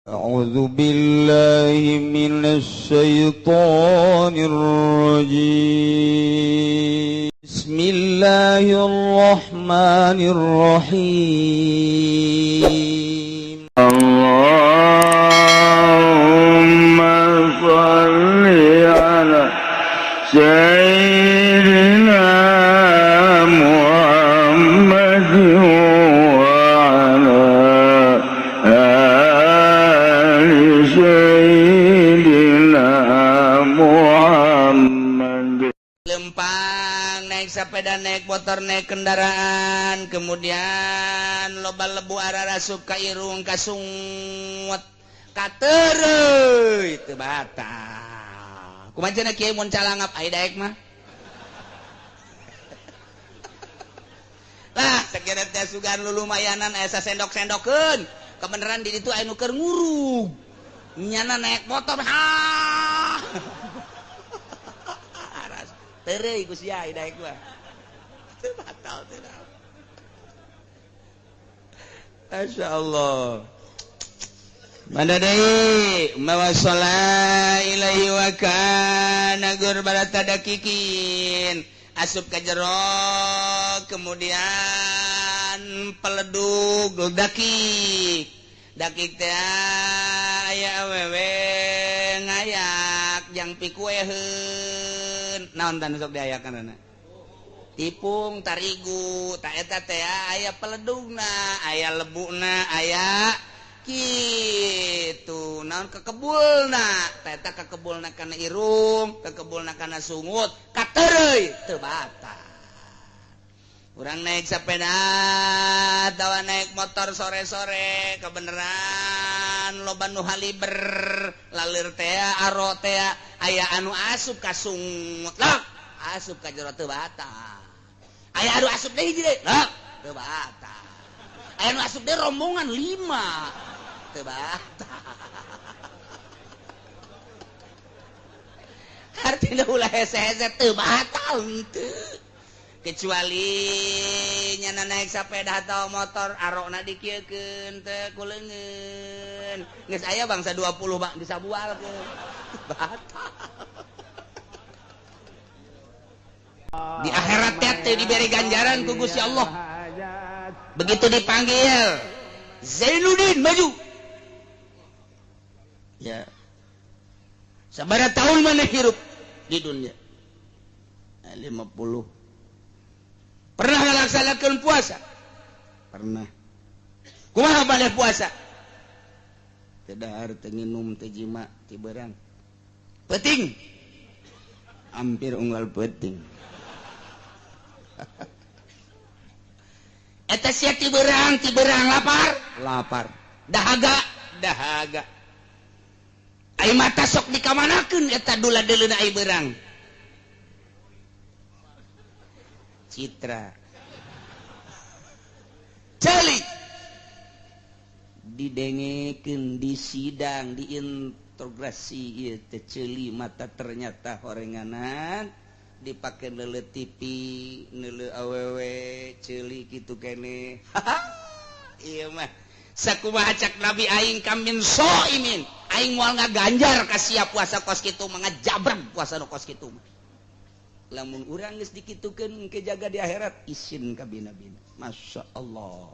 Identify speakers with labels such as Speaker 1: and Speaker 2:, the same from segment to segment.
Speaker 1: أعوذ بالله من الشيطان الرجيم بسم الله الرحمن الرحيم اللهم صل على سيدنا محمد وعلى آل سيدنا محمد.
Speaker 2: Lempang, naik sepeda, naik motor, naik kendaraan, kemudian loba lebu arara suka irung kasungut katereuy teu batal. Kumaha cenah kieu mun calangap ai daek mah. Lah, sakeureut teh sugan lulumayanan aya sasendok-sendokeun. Kebeneran di ditu aya nu keur ngurug. Nyana naik motor ha. Terei Gusti Yai daek mah. Teu batal teh. Masyaallah. Manda deui mawasala ilaihi wa kana gur barata dakikin. Asup ka jero kemudian peledug dakik. Dakik teh aya awewe ngayak jang pikueheun. Naon tah sok diayakeunna? Tipung tarigu, ta eta teh aya peledugna, aya lebuna, aya kitu. Naon kekebulna? Ta eta kekebulna kana irung, kekebulna kana sungut, katereuy teu batal. Urang naik sepeda atawa naik motor sore-sore kebeneran loba nu haliber lalir teh aro teh aya anu asup ka sungut lah asup ka jero teu batal. Aya anu asup deui hiji deui lah teu batal. Aya anu asup deui rombongan 5 teu batal. Artina ulah hese-hese teu batal henteu. Kecuali nyana naik sepeda atau motor arokna dikieukeun teh kuleungeun geus aya bangsa 20 bang disabualkeun batal. Di akhirat teh diberi ganjaran ku Gusti Allah. Begitu dipanggil Zainuddin maju ya sabaraha tahun maneh hirup di dunia 50. Pernah ngalaksanakeun puasa? Pernah. Kumaha maneh puasa? Teu dahar, teu nginum, teu jima, ti beurang. Peuting. Hampir unggal peuting. Eta sia ti beurang lapar? Lapar. Dahaga. Ai mata sok dikamanakeun eta dula-deuleuna ai beurang. Citra celi didengekeun di sidang diintegrasi ieu teh ceuli mata ternyata horenganan dipake neuleuh TV neuleuh awewe ceuli kitu keneh. Ieu mah sakumaha cak Nabi aing kamin soimin aing moal ngaganjar ka sia puasa kos kitu mah ngajabrag puasa nu kos kitu mah. Lamun urang geus dikitukeun ke jaga di akhirat isin ka bina-bina. Masya Allah.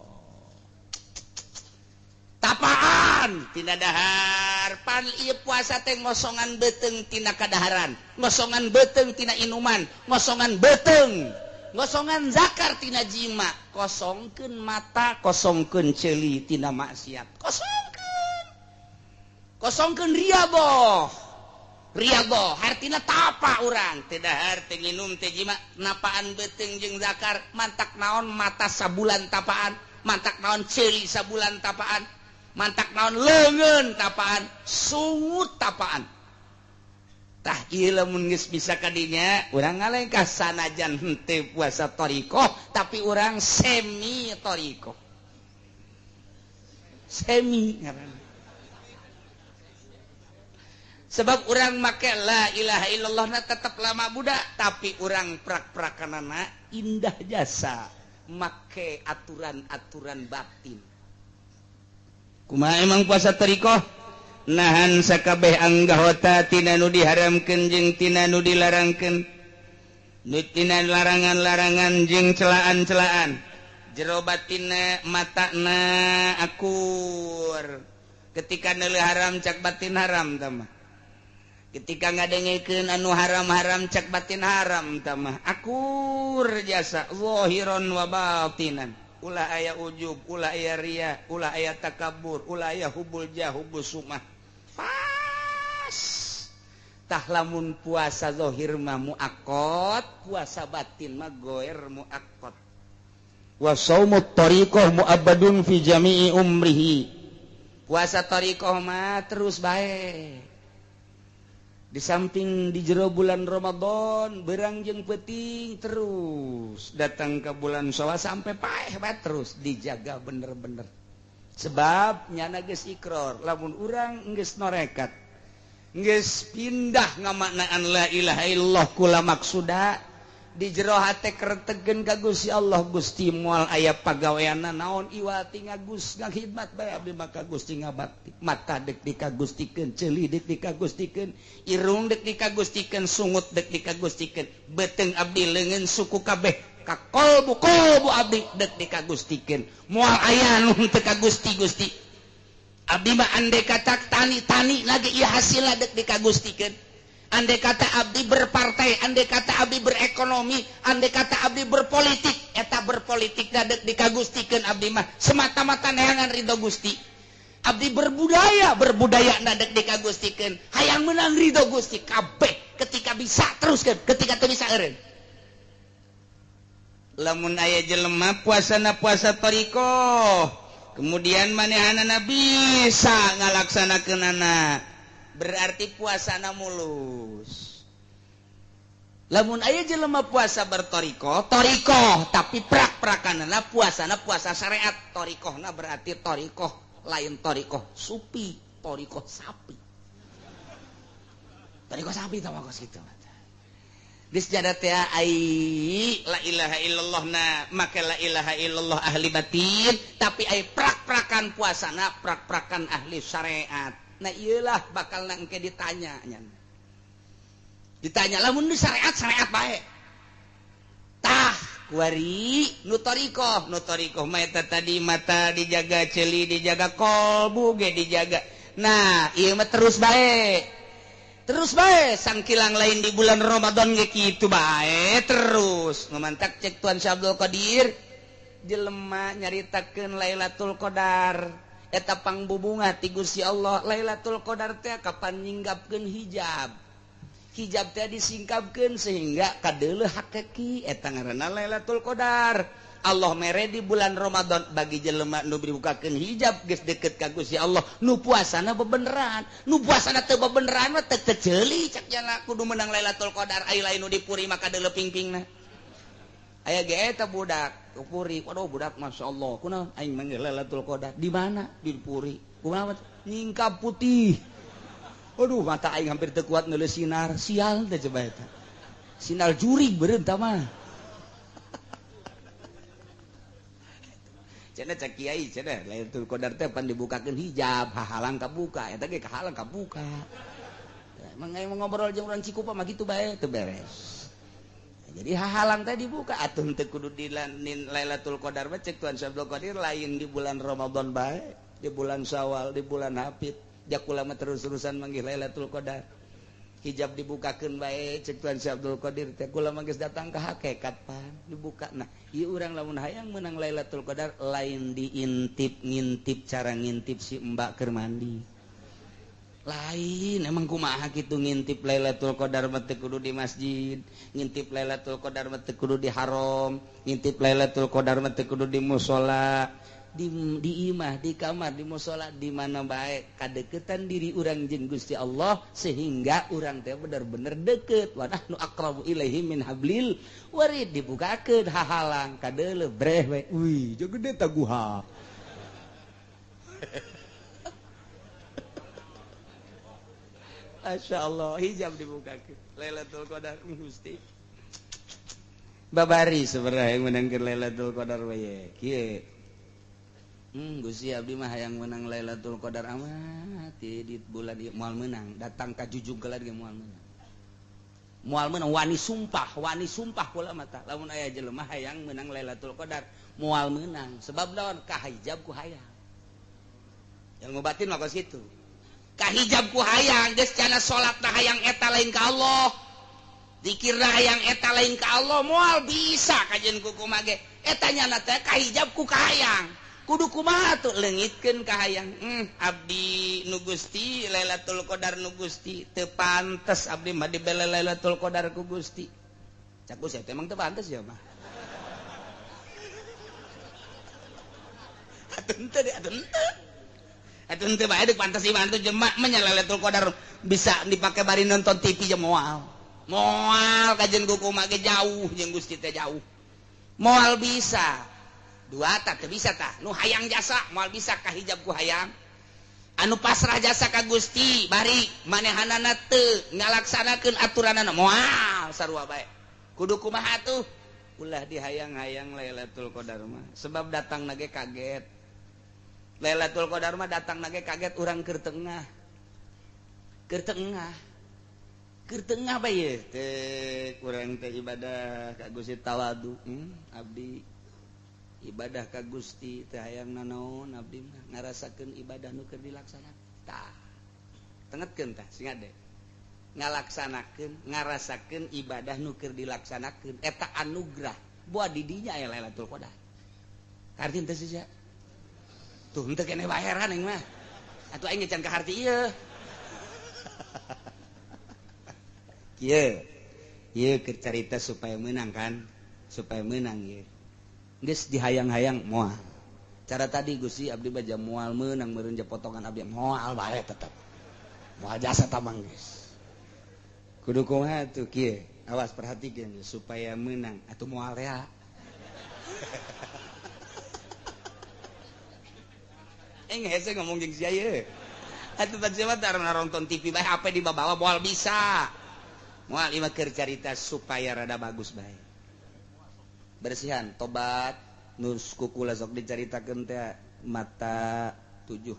Speaker 2: Tapaan tina dahar. Pan ieu puasa teh ngosongan beuteung tina kadaharan, ngosongan beuteung tina inuman, ngosongan beuteung, ngosongan zakar tina jima, kosongkeun mata, kosongkeun ceuli tina maksiat. Kosongkeun riaboh hartina tapa urang teu dahar teu nginum teu jima napaan beuteung jeung zakar mantak naon mata sabulan tapaan mantak naon ceuli sabulan tapaan mantak naon leungeun tapaan sungut tapaan tah ieu lamun geus bisa ka dinya urang ngalengkah sanajan henteu puasa thariqah tapi urang semi thariqah semi ngaranna. Sebab orang make la ilaha illallah na tetap lama budak tapi orang prak-prakanana indah jasa make aturan-aturan batin. Kumaha emang puasa thariqah? nahan sakabeh anggahota tina nu diharamkeun jeung tina nu dilarangkeun tina larangan-larangan jeung celaan-celaan jero batinna matana akur ketika neuleuh haram cak batin haram tamah ketika ngadengekeun anu haram-haram cak batin haram tamah akur jasa zahiran wa batinan ulah aya ujub ulah aya riya ulah aya takabur ulah aya hubul jah hubul sumah pas tah lamun puasa zahir mah muakkad puasa batin mah goer muakkad wa shaumut tariqah muabbadun fi jami'i umrihi puasa tariqah mah terus bae di samping di jero bulan Ramadan berang jeung peuting terus datang ke bulan Syawal sampai paeh bae terus dijaga bener-bener sebab nyana geus iqrar lamun urang geus norekat geus pindah ngamaknaan la ilaha illallah kula maksuda di jero hate keretegeun ka Gusti Allah Gusti moal aya pagaweanna naon iwati ngagus ngahidmat bae abdi maka Gusti ngabakti mata dek dikagustikeun ceuli dek dikagustikeun irung dek dikagustikeun sungut dek dikagustikeun beteng abdi leungeun suku kabeh ka kolbu abdi dek dikagustikeun moal aya nu teu ka Gusti abdi mah andai kata tani lagi ieu hasilna dek dikagustikeun andai kata abdi berpartai andai kata abdi berekonomi andai kata abdi berpolitik eta berpolitik dek dikagustikeun abdi mah semata-mata neangan ridho Gusti abdi berbudaya dek dikagustikeun hayang menang ridho Gusti kabeh ketika bisa teruskeun ketika teu bisa eureun lamun aya jelema puasana puasa tariqah kemudian manehanana bisa ngalaksanakeunana berarti puasana mulus lamun aya jelema puasa bertorikoh tapi prak-prakanana puasana puasa syariat torikohna berarti torikoh lain torikoh supi torikoh sapi tambah kos kitu di sejadah teh ai la ilaha illallah na maka la ilaha illallah ahli batin tapi ai prak-prakan puasana prak-prakan ahli syariat nah iyalah bakal engke ditanya lamun di syariat bae tah kuari nu torikoh mah eta tadi mata dijaga ceuli dijaga kolbu ge dijaga nah ieu mah terus bae sangkilang lain di bulan Ramadan ge kitu bae terus ngamantak cek Tuan Syah Abdul Qadir jelema nyaritakeun Lailatul Qadar eta pangbubunga ti Gusti Allah Lailatul Qadar teh kapan nyinggapkeun hijab teh disingkapkeun sehingga kadeuleuh hakiki eta ngaranna Lailatul Qadar Allah mere di bulan Ramadan bagi jelema nu dibukakeun hijab geus deukeut ka Gusti Allah nu puasana bebeneran nu puasana teu bebeneran mah teu ceuli cak jana kudu menang Lailatul Qadar ai lain nu dipuri maka deuleu pingpingna aya ge eta budak puri waduh budak masyaallah kunaon aing manggil Lailatul Qadar di mana di puri kumaha nyingkap putih waduh mata aing hampir teu kuat neuleuh sinar sial teh coba eta sinar jurig beureun tah mah cenah cek kiai cenah Lailatul Qadar teh pan dibukakeun hijab hahalang kabuka eta ge kahalang kabuka mangga ngobrol jeung urang Cikupa mah kitu bae teu beres jadi hahalang teh dibuka atuh teu kudu di Lailatul Qadar mah cek Tuan Syah Abdul Qadir lain di bulan Ramadan bae di bulan Syawal di bulan Hafid jakula mah terus-terusan manggih Lailatul Qadar hijab dibukakeun bae cek Tuan Syah Abdul Qadir teh kula mah geus datang ka hakikat pan dibuka nah ieu urang lamun hayang menang Lailatul Qadar lain ngintip cara ngintip si mbak keur mandi lain emang kumaha kitu ngintip Lailatul Qadar mah teu kudu di masjid ngintip Lailatul Qadar mah teu kudu di haram ngintip Lailatul Qadar mah teu kudu di mushola di imah di kamar di mushola di mana bae kadeketan diri urang jeung Gusti Allah sehingga urang teh bener-bener deket wa nahnu aqrabu ilaihi min hablil warid dibukakeun hahalang kadeuleuh breh we wih jeung gede taguha Masya Allah hijab dibukakeun Lailatul Qadar Gusti babari sabaraha yang menangkeun Lailatul Qadar we kieu Gusti abdi mah hayang menang Lailatul Qadar amat di di bulan ieu moal meunang datang ka Jujung gelar ge moal meunang wani sumpah kula mata lamun aya jelema hayang meunang Lailatul Qadar moal meunang sebab lawan kahijab ku hayang ilmu batin mah kos kitu kahijab ku hayang geus cenah salatna hayang eta lain ka Allah zikirna hayang eta lain ka Allah moal bisa kajen kuku mage eta nyana teh kahijab ku kahayang kudu kumaha tuh leungitkeun kahayang abdi nu Gusti Lailatul Qadar nu Gusti teu pantes abdi mah dibela Lailatul Qadar ku Gusti cak Gusti emang teu pantes ya mah atuh teu bae deuk pantes iman tuh jelema mah Lailatul Qadar bisa dipake bari nonton TV jeung moal kajen kuku mage jauh jeung Gusti teh jauh moal bisa dua teh bisa tah nu hayang jasa moal bisa kahijab ku hayang anu pasrah jasa ka Gusti bari manehanana teu ngalaksanakeun aturanana moal sarua bae kudu kumaha tuh ulah dihayang-hayang Lailatul Qadar mah sebab datang nage kaget Lailatul Qadar mah datang nage kaget urang keur tengah bae teh urang teh ibadah ka Gusti tawadu abdi ibadah ka Gusti teh hayang nanaon abdi mah ngarasakeun ibadah nu keur dilaksanakeun tah tengetkeun tah singat deh ngarasakeun ibadah nu keur dilaksanakeun eta anugrah buat di dinya aya Lailatul Qadar karti teh sia tuh henteu keneh baheran aing mah atuh aing can ka harti ieu ieu keur carita supaya menang kan supaya menang ieu geus dihayang-hayang moal cara tadi Gusti abdi baja moal meunang meureun potongan abdi moal bae tetep moal jasa tamang geus kudu kumaha tuh kieu awas perhatikeun supaya menang atuh moal rea hese ngomong jeung sia ieu atuh baca mah tarana nonton TV bae HP dibawa moal bisa moal ieu keur carita supaya rada bagus bae bersihan tobat nus kukula sok dicaritakeun teh mata 70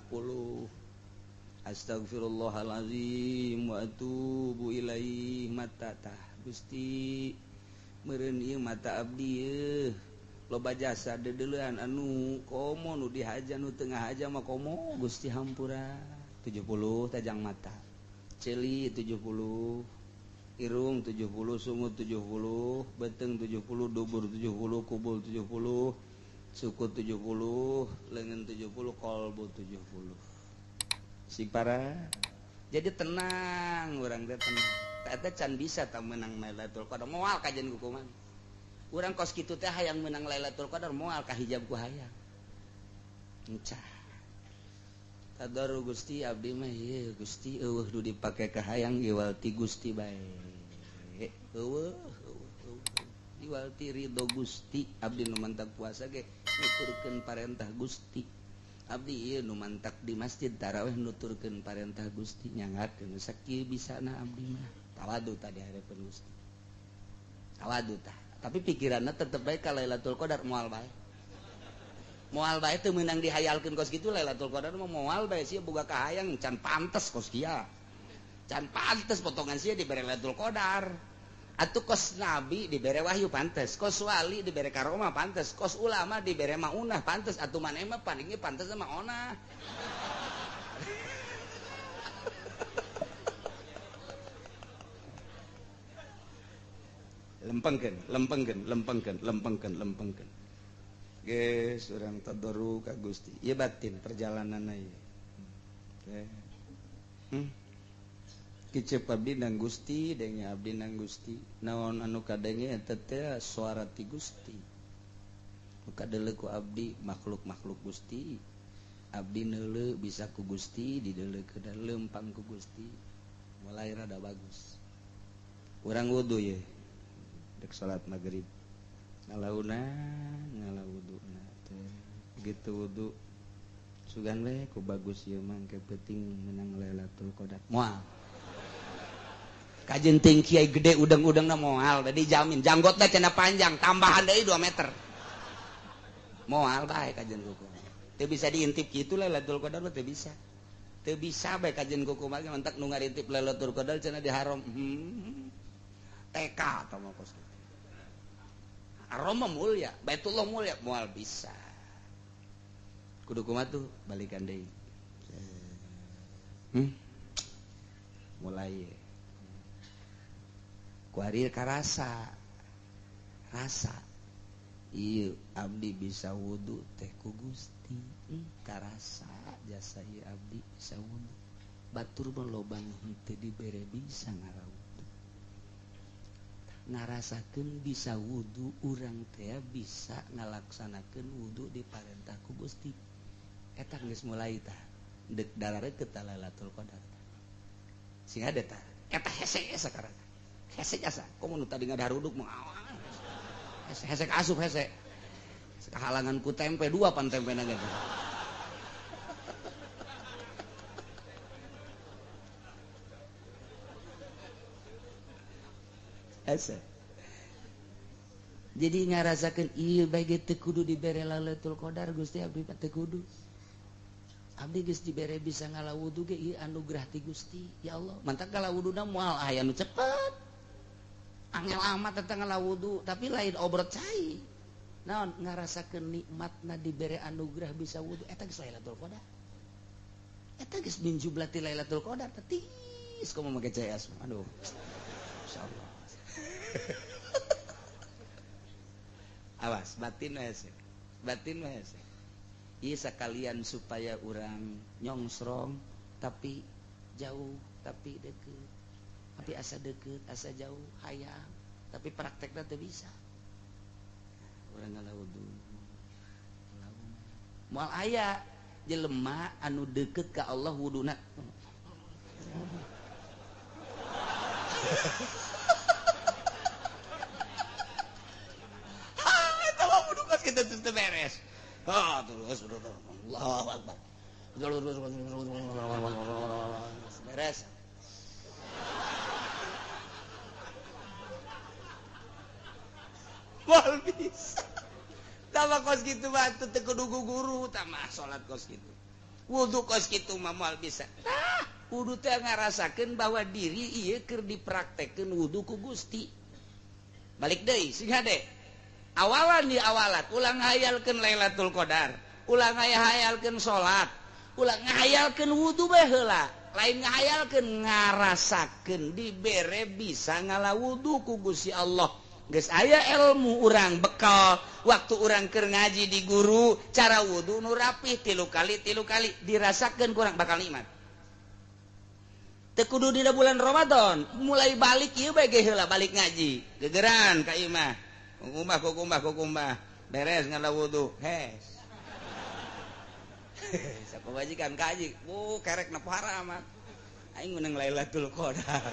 Speaker 2: astagfirullahalazim wa atubu ilaihi mata tah Gusti meureun ieu mata abdi loba jasa deudeulean anu komo nu dihaja nu tengah aja mah komo Gusti hampura 70 tajang mata celi 70 irung 70 sungut 70 beteng 70 dubur 70 kubul 70 suku 70 leungeun 70 kolbu 70 si para jadi tenang urang teh tenang eta can bisa tah meunang Lailatul Qadar moal kajen kukuman urang kos kitu teh hayang meunang Lailatul Qadar moal kahijab ku hayang encah tadaru Gusti abdi mah ieu Gusti eueuh nu dipake ka hayang iwal ti Gusti bae eueuh iwal ti ridho Gusti abdi nu mantak puasa ge nuturkeun parentah Gusti abdi ieu nu mantak di masjid tarawih nuturkeun parentah Gusti nyangakeun sakieu bisana abdi mah tawadu tah di hareupeun Gusti tawadu tah tapi pikiranna tetep bae ka Lailatul Qadar moal bae teu meunang dihayalkeun kos kitu Lailatul Qadar mah moal bae sia boga kahayang can pantes kos kieu can pantes potongan sia dibere Lailatul Qadar atuh kos nabi dibere wahyu pantes kos wali dibere karomah pantes kos ulama dibere maunah pantes atuh maneh mah palinge pantes mah onah lempengkeun geus urang tadarruk ka Gusti ieu batin perjalananna ieu kicep abdi nang Gusti denge abdi nang Gusti naon anu kadenge eta teh suara ti Gusti nu kadeuleu ku abdi makhluk-makhluk Gusti abdi neuleuh bisa ku Gusti dideuleukeun leumpang ku Gusti mulai rada bagus urang wudu ye dek salat magrib ngalauna wuduna teh gitu wudu sugan we ku bagus ieu mah ke penting menang Lailatul Qadar moal kajen ting kiai gede udang-udangna moal da dijamin janggotna cenah panjang tambahan deui 2 meter moal bae kajen kuku teu bisa diintip kitu Lailatul Qadar teu bisa teu bisa bae kajian kuku mah mantak nu ngaritip Lailatul Qadar cenah di haram. TK atau mah kos. Haram mah mulia, Baitullah mulia, moal bisa. Kudu kumaha tuh balikan deui. Mulai kuari karasa rasa iya abdi bisa wudu teh ku Gusti karasa jasa ieu abdi bisa wudu batur mah lobang henteu dibere bisa ngarawudu ngarasakeun bisa wudu urang teh bisa ngalaksanakeun wudu diparentah ku Gusti eta geus mulai tah deuk dalareut ka Lailatul Qadar sing ada tah eta hese sakarang hese jasa komo nu tadi ngadaruduk mah hese asup hese kahalangan ku tempe dua pan tempe na gitu hese jadi ngarasakeun ieu bae teu kudu dibere Lailatul Qadar Gusti abdi teu kudu abdi geus dibere bisa ngalawudu ge ieu anugerah ti Gusti ya Allah mantap ngalawuduna moal aya nu cepet angel amat tentang ngalawudu tapi lain obrot cai naon ngarasakeun nikmatna dibere anugerah bisa wudu eta geus Lailatul Qadar eta geus min jublati Lailatul Qadar tetis komo make CS aduh insyaallah awas batin we ieu sakalian supaya urang nyongsrong tapi jauh tapi deukeut tapi asa deket, asa jauh, hayang, tapi prakteknya teu bisa. Urang ngalawudu. Moal aya jelema anu deket ka Allah wuduna. Eta mah wudu kos kitu teu beres. Terus Allahu Akbar. Beres. Mal bisa. Tama kos gitu mah teu kudu guru, tamah salat kos gitu. Wudu kos gitu mah moal bisa. Tah, wudu teh ngarasakeun bahwa diri ieu keur dipraktekkeun wudu ku Gusti. Balik deui, sing hade. Awalan di awalat ulang ngahayalkeun Lailatul Qadar, ulang ngahayalkeun salat, ulang ngahayalkeun wudu bae heula. Lain ngahayalkeun ngarasakeun dibere bisa ngalawudu ku Gusti Allah. Geus aya ilmu urang bekal waktu urang keur ngaji di guru cara wudu nu rapih 3 kali dirasakeun kurang bakal nikmat teu kudu dina bulan Ramadan mulai balik ieu bae ge heula balik ngaji gegeran ka imah kukumbah beres ngala wudu hes sapawajikan kaji kerek nepara amat aing meunang Lailatul Qadar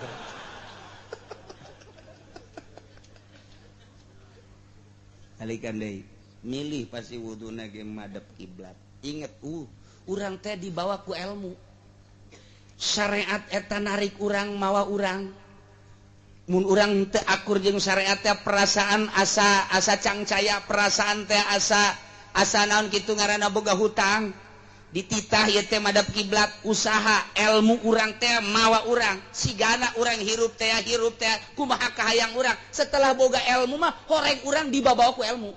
Speaker 2: alikan deui milih pasti wuduna ge madep kiblat inget urang teh dibawa ku ilmu syariat eta narik urang mawa urang mun urang teu akur jeung syariat teh perasaan asa cangcaya perasaan teh asa naon kitu ngaranna boga hutang dititah ieu teh madep kiblat usaha ilmu urang teh mawa urang sigana urang hirup teh kumaha kahayang urang setelah boga ilmu mah horeng urang dibawa ku ilmu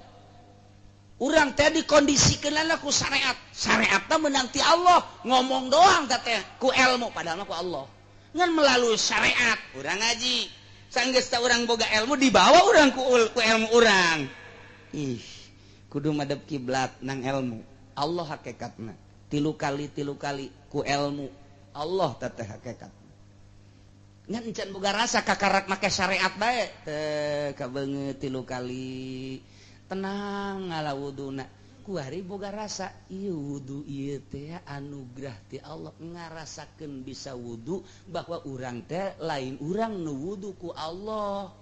Speaker 2: urang teh dikondisikeunna ku syariat teh meunang ti Allah ngomong doang teh ku ilmu padahal mah ku Allah ngan melalui syariat urang ngaji sanggeus teh urang boga ilmu dibawa urang ku ilmu urang kudu madep kiblat nang ilmu Allah hakikatna 3 kali ku ilmu Allah teteh hakikat ngan encan boga rasa kakarak make syariat bae teu kabeungeut 3 kali tenang ngalawuduna kuari boga rasa ieu wudu ieu teh anugerah ti Allah ngarasakeun bisa wudu bahwa urang teh lain urang nu wudu ku Allah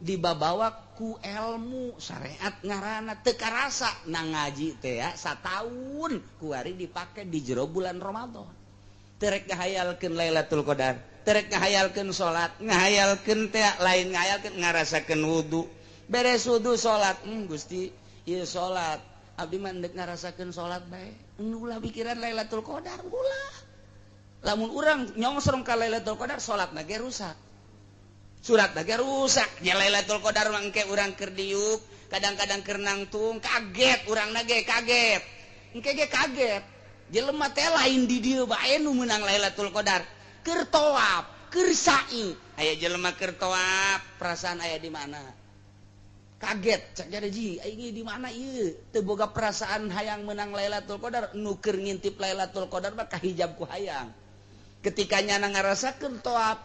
Speaker 2: dibawa ku ilmu syariat ngaranna teu karasa nang ngaji teh ya sataun kuari dipake di jero bulan Ramadan terek ngahayalkeun Lailatul Qadar terek ngahayalkeun salat ngahayalkeun teh lain ngahayalkeun ngarasakeun wudu beres wudu salat Gusti ieu salat abdi mah deuk ngarasakeun salat bae ulah pikiran Lailatul Qadar ulah lamun urang nyongsrong ka Lailatul Qadar salat na ge rusak surat na ge rusak nya Lailatul Qadar mangke urang keur diuk kadang-kadang keur nangtung kaget urang na ge kaget engke ge kaget jelema teh lain di dieu bae nu meunang Lailatul Qadar keur tawaf keur sa'i aya jelema keur tawaf perasaan aya di mana kaget cak jadi ji ini di mana ieu teu boga perasaan hayang menang Lailatul Qadar nu keur ngintip Lailatul Qadar mah kahijab ku hayang ketika nyana ngarasakeun tawaf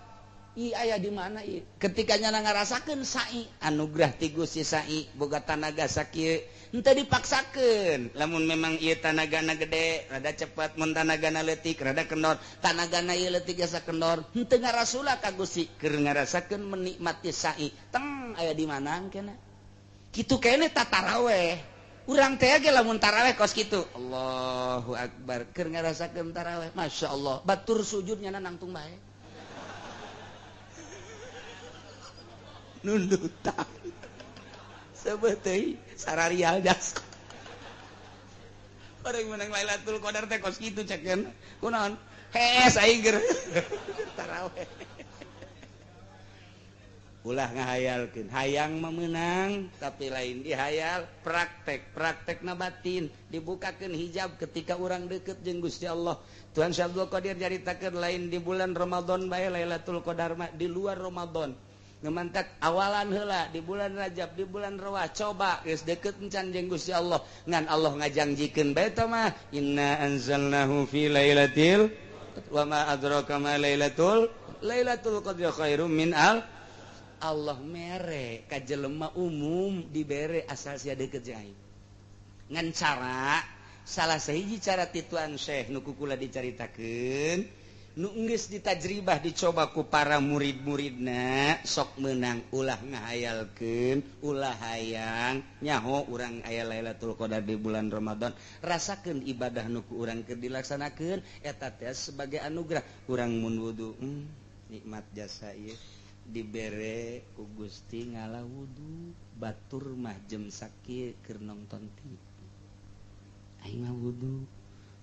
Speaker 2: i aya di mana ieu ketika nyana ngarasakeun sa'i anugerah ti Gusti sa'i boga tanaga sakieu henteu dipaksakeun lamun memang ieu tanagana gede rada cepet mun tanagana leutik rada kendor tanagana ieu leutik asa kendor henteu ngarasula ka Gusti keur ngarasakeun menikmati sa'i teng aya di mana engkena kitu kene taraweh urang teh ge lamun taraweh kos kitu Allahu Akbar keur ngarasakeun taraweh masyaallah batur sujudnya nangtung bae nundutan sebeteuy sararial das orang menang Lailatul Qadar teh kos kitu cekeun kunaon hees aing keur taraweh ulah ngahayalkeun hayang memenang tapi lain dihayal praktek batin dibukakeun hijab ketika orang deket jeung Gusti Allah Tuhan Syekh Abdul Qadir nyaritakeun lain di bulan Ramadan bae Lailatul Qadar mah di luar Ramadan ngemantak awalan heula di bulan Rajab di bulan Rawah coba geus deket encan jeung Gusti Allah ngan Allah ngajangjikeun bae tah mah inna anzalnahu fi lailatil wa ma adraka ma lailatul qadri khairum min Allah mere ka jelema umum dibere asal sia deukeut jeung aing ngan cara salah sahiji cara ti Tuan Syekh nu kukula dicaritakeun nu geus ditajribah dicoba ku para murid-muridna sok meunang ulah ngahayalkeun ulah hayang nyaho urang aya Lailatul Qadar di bulan Ramadan rasakeun ibadah nu ku urang keur dilaksanakeun eta teh sebagai anugerah urang mun wudu nikmat jasa ieu dibere ku Gusti ngala wudu batur mah jem sakieu keur nonton TV aing mah wudu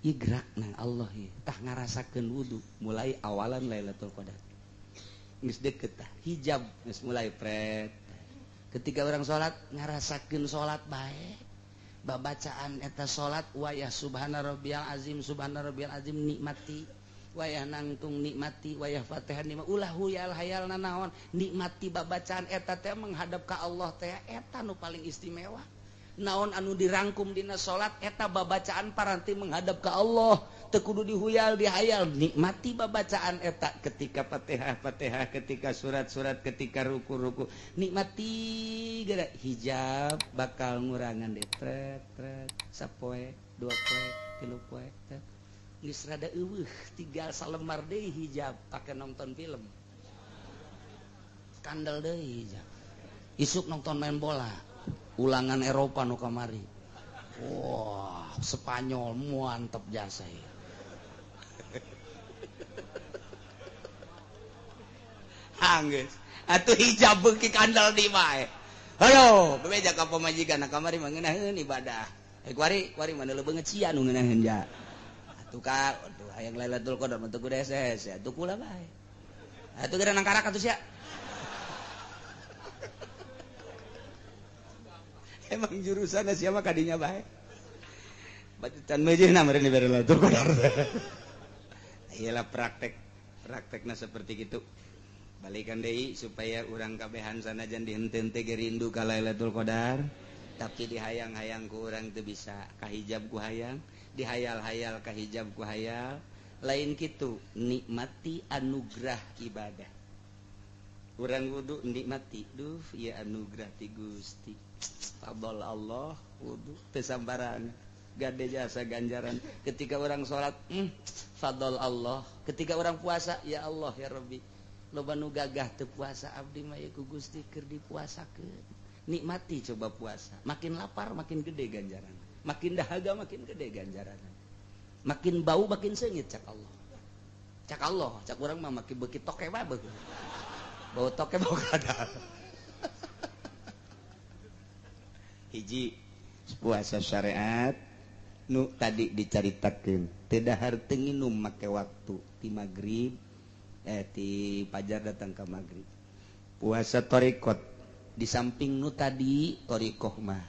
Speaker 2: ieu gerak nang Allah ieu tah ngarasakeun wudu mulai awalan Lailatul Qadar geus deukeut tah hijab geus mulai pret ketika orang salat ngarasakeun salat bae babacaan eta salat wayah subhana rabbiyal azim nikmati wayah nangtung nikmati wayah Fatihah nikmati ulah hayal nanaon nikmati babacaan eta teh menghadap ka Allah teh eta nu paling istimewa naon anu dirangkum dina salat eta babacaan paranti menghadap ka Allah teu kudu dihuyal dihayal nikmati babacaan eta ketika Fatihah ketika surat-surat ketika ruku-ruku nikmati geura hijab bakal ngurangan deh tret sapoe 2 poe 3 poe geus rada eueuh tinggal salemar deui hijab pake nonton film kandel deui hijab isuk nonton main bola ulangan Eropa nu kamari wah Spanyol mantep jasa ya hanggeus atuh hijab beuki kandel di bae ayo bebeja ka pamajikan kamari mah ngeunaheun ibadah kuari mana leubeung cia nu ngeunaheun ja tukar aduh hayang Lailatul Qadar mah teu kudu SS ya tuh kula bae atuh geura nang karak atuh sia emang jurusan sia mah kadinya bae bacutan meujeuhna meureun dibere Lailatul Qadar iyalah praktekna seperti kitu balikan deui supaya urang kabehan sanajan dihenteu teh rindu ka Lailatul Qadar tapi dihayang-hayang ku urang teu bisa kahijab ku hayang dihayal-hayal kahijab ku hayal lain kitu nikmati anugerah ibadah urang wudu nikmati duh ieu anugerah ti Gusti fadl Allah wudu teu sambarangan gade jasa ganjaran ketika orang salat fadl Allah ketika orang puasa ya Allah ya Rabbi loba nu gagah teu puasa abdi mah ku Gusti keur dipuasakeun nikmati coba puasa makin lapar makin gede ganjaran makin dahaga makin gede ganjaran makin bau makin seungit cak Allah cak urang mah makin beuki toke bae bau toke bau kadal hiji puasa syariat nu tadi dicaritakeun teu dahar teu nginum make waktu ti magrib ti pajar datang ke magrib. Puasa thariqat di samping nu tadi thariqah mah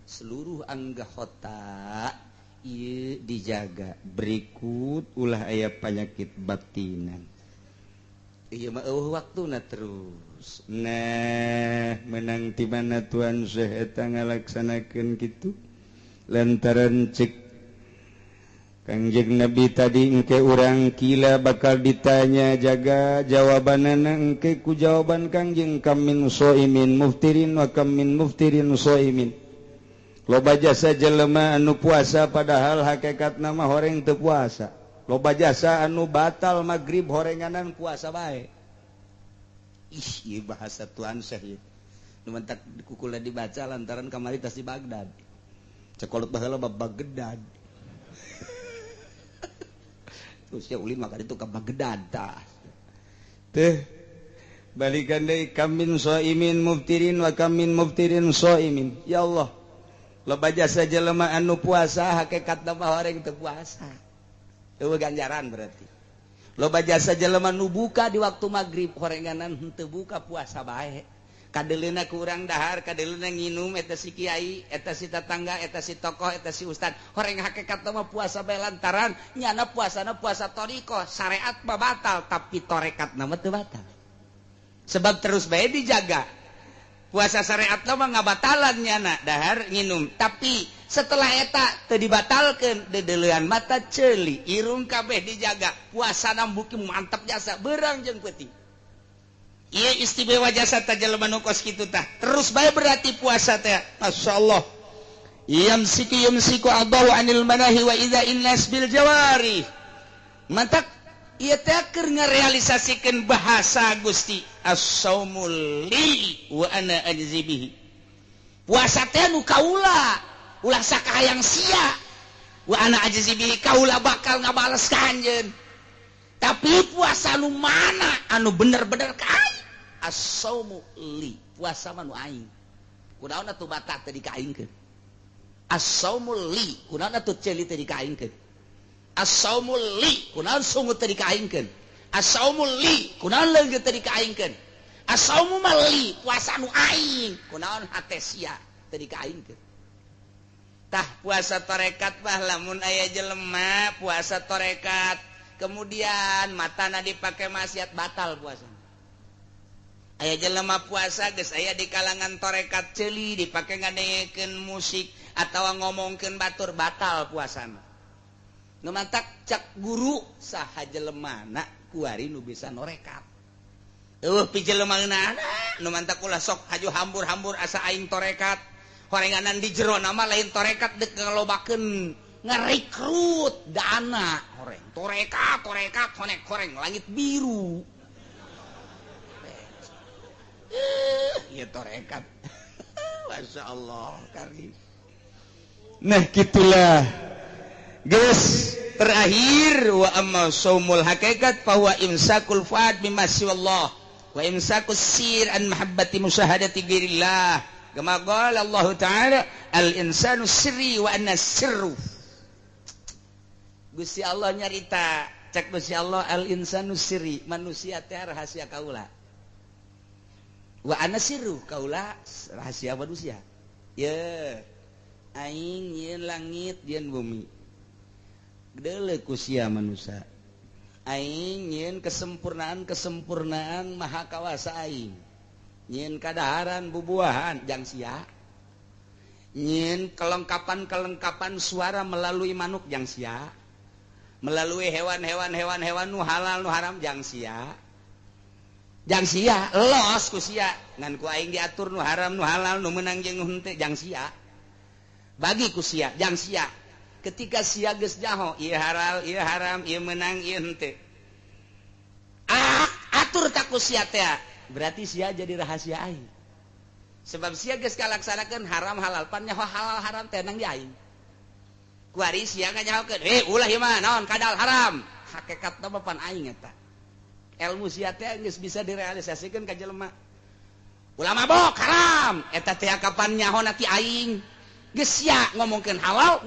Speaker 2: seluruh anggota ieu dijaga berikut ulah aya penyakit batinan. Ieu mah waktuna terus. Nah, menang ti mana Tuhan Syekh eta ngalaksanakeun kitu lantaran cek Kangjeng Nabi tadi engke urang kila bakal ditanya jaga jawabanana engke ku jawaban Kangjeng kam min shaimin muftirin wa kam min muftirin shaimin. Loba jasa jelema anu puasa padahal hakikatna mah horeng teu puasa. Loba jasa anu batal magrib horenganan puasa bae. Ih, ieu bahasa Tuhan Syekh. Nu mentak kukula dibaca lantaran kamari tas di Baghdad. Cekolot baheula bab Baghdad. Terus ya ulin maka itu ke Baghdad tah. Teh balikan deui kam min shaimin muftirin wa kam min muftirin shaimin. Ya Allah. Loba jasa jelema anu puasa hakikatna mah horeng teu puasa. Eueuh ganjaran berarti. Loba jasa jelema nu buka di waktu magrib horenganan henteu buka puasa bae. Kadeleuna ku urang dahar, kadeleuna nginum eta si kiai, eta si tetangga, eta si tokoh, eta si ustad. Horeng hakikatna mah puasa bae lantaran nyana puasana puasa thariqah, syariat mah batal tapi tarekatna mah teu batal. Sebab terus bae dijaga. Puasa syariat mah ngabatalan nyana dahar nginum, tapi setelah eta teu dibatalkeun dedeleuan mata ceuli, irung kabeh dijaga, puasana buki mantap jasa beurang jeung peuting. Ieu istimewa jasa teh jelema nu kos kitu tah. Terus bae berarti puasa teh. Masyaallah. Yumsiku Allahu anil manahi wa idza innas bil jawari. Mantak ieu teh keur ngarealisasikeun bahasa Gusti. As-saumul li wa ana ajzi bihi. Puasa teh nu kaula ulah sakahayang sia. Wa ana ajzi bihi kaula bakal ngabales ka anjeun. Tapi puasa nu mana anu bener-bener ka aing? As-saumu li, puasa mah nu aing. Kunaon atuh batak teh dikaingkeun? As-saumu li, kunaon atuh ceuli teh dikaingkeun? As-saumu li, kunaon sungut teh dikaingkeun? As-saumu li, kunaon leungit teh dikaingkeun? As-saumu mah li, puasa nu aing. Kunaon hate sia teh dikaingkeun? Tah puasa tarekat mah lamun aya jelema puasa tarekat kemudian matana dipake maksiat batal puasa. Aya jelema puasa geus aya di kalangan tarekat ceuli dipake ngadengekeun musik atawa ngomongkeun batur batal puasana. Nu mantak cak guru saha jelemana kuari nu bisa norekat. Eueuh pi jelemaana nu mantak ulah sok haju hambur-hambur asa aing tarekat. Horenganan di jero nama lain tarekat deuk ngalobakeun ngarekrut dana horeng torekat honek horeng langit biru ya torekat Masya Allah karim. Nah gitulah guys, terakhir wa amma saumul hakikat fahuwa imsakul fuad mimma siwallah wa imsakus sir an mahabbati musyahadati ghirillah kama qala Allah taala al insanu sirri wa anna sirru. Gusti Allah nyarita cek Gusti Allah al insanu sirri manusia teh rahasia kaula wa ana sirru kaula rahasia manusia ye aing yeun langit yeun bumi deuleu ku sia manusia aing yeun kesempurnaan maha kawasa aing yeun kadaharan bubuahan jang sia yeun kelengkapan suara melalui manuk jang sia melalui hewan nu halal nu haram jang sia los ku sia ngan ku aing diatur nu haram nu halal nu meunang jeung nu henteu jang sia bagi ku sia jang sia ketika sia geus nyaho ieu halal ieu haram ieu meunang ieu henteu atur tak ku sia teh berarti sia jadi rahasia aing sebab sia geus kalaksanakeun haram halal pan nyaho halal haram teh nang di aing kuari sia nganyahokeun ulah ieu mah naon kadal haram hakikatna mah pan aing eta ilmu sia teh geus bisa direalisasikeun ka jelema ulah mabok haram eta teh kapan nyahona ti aing geus sia ngomongkeun halal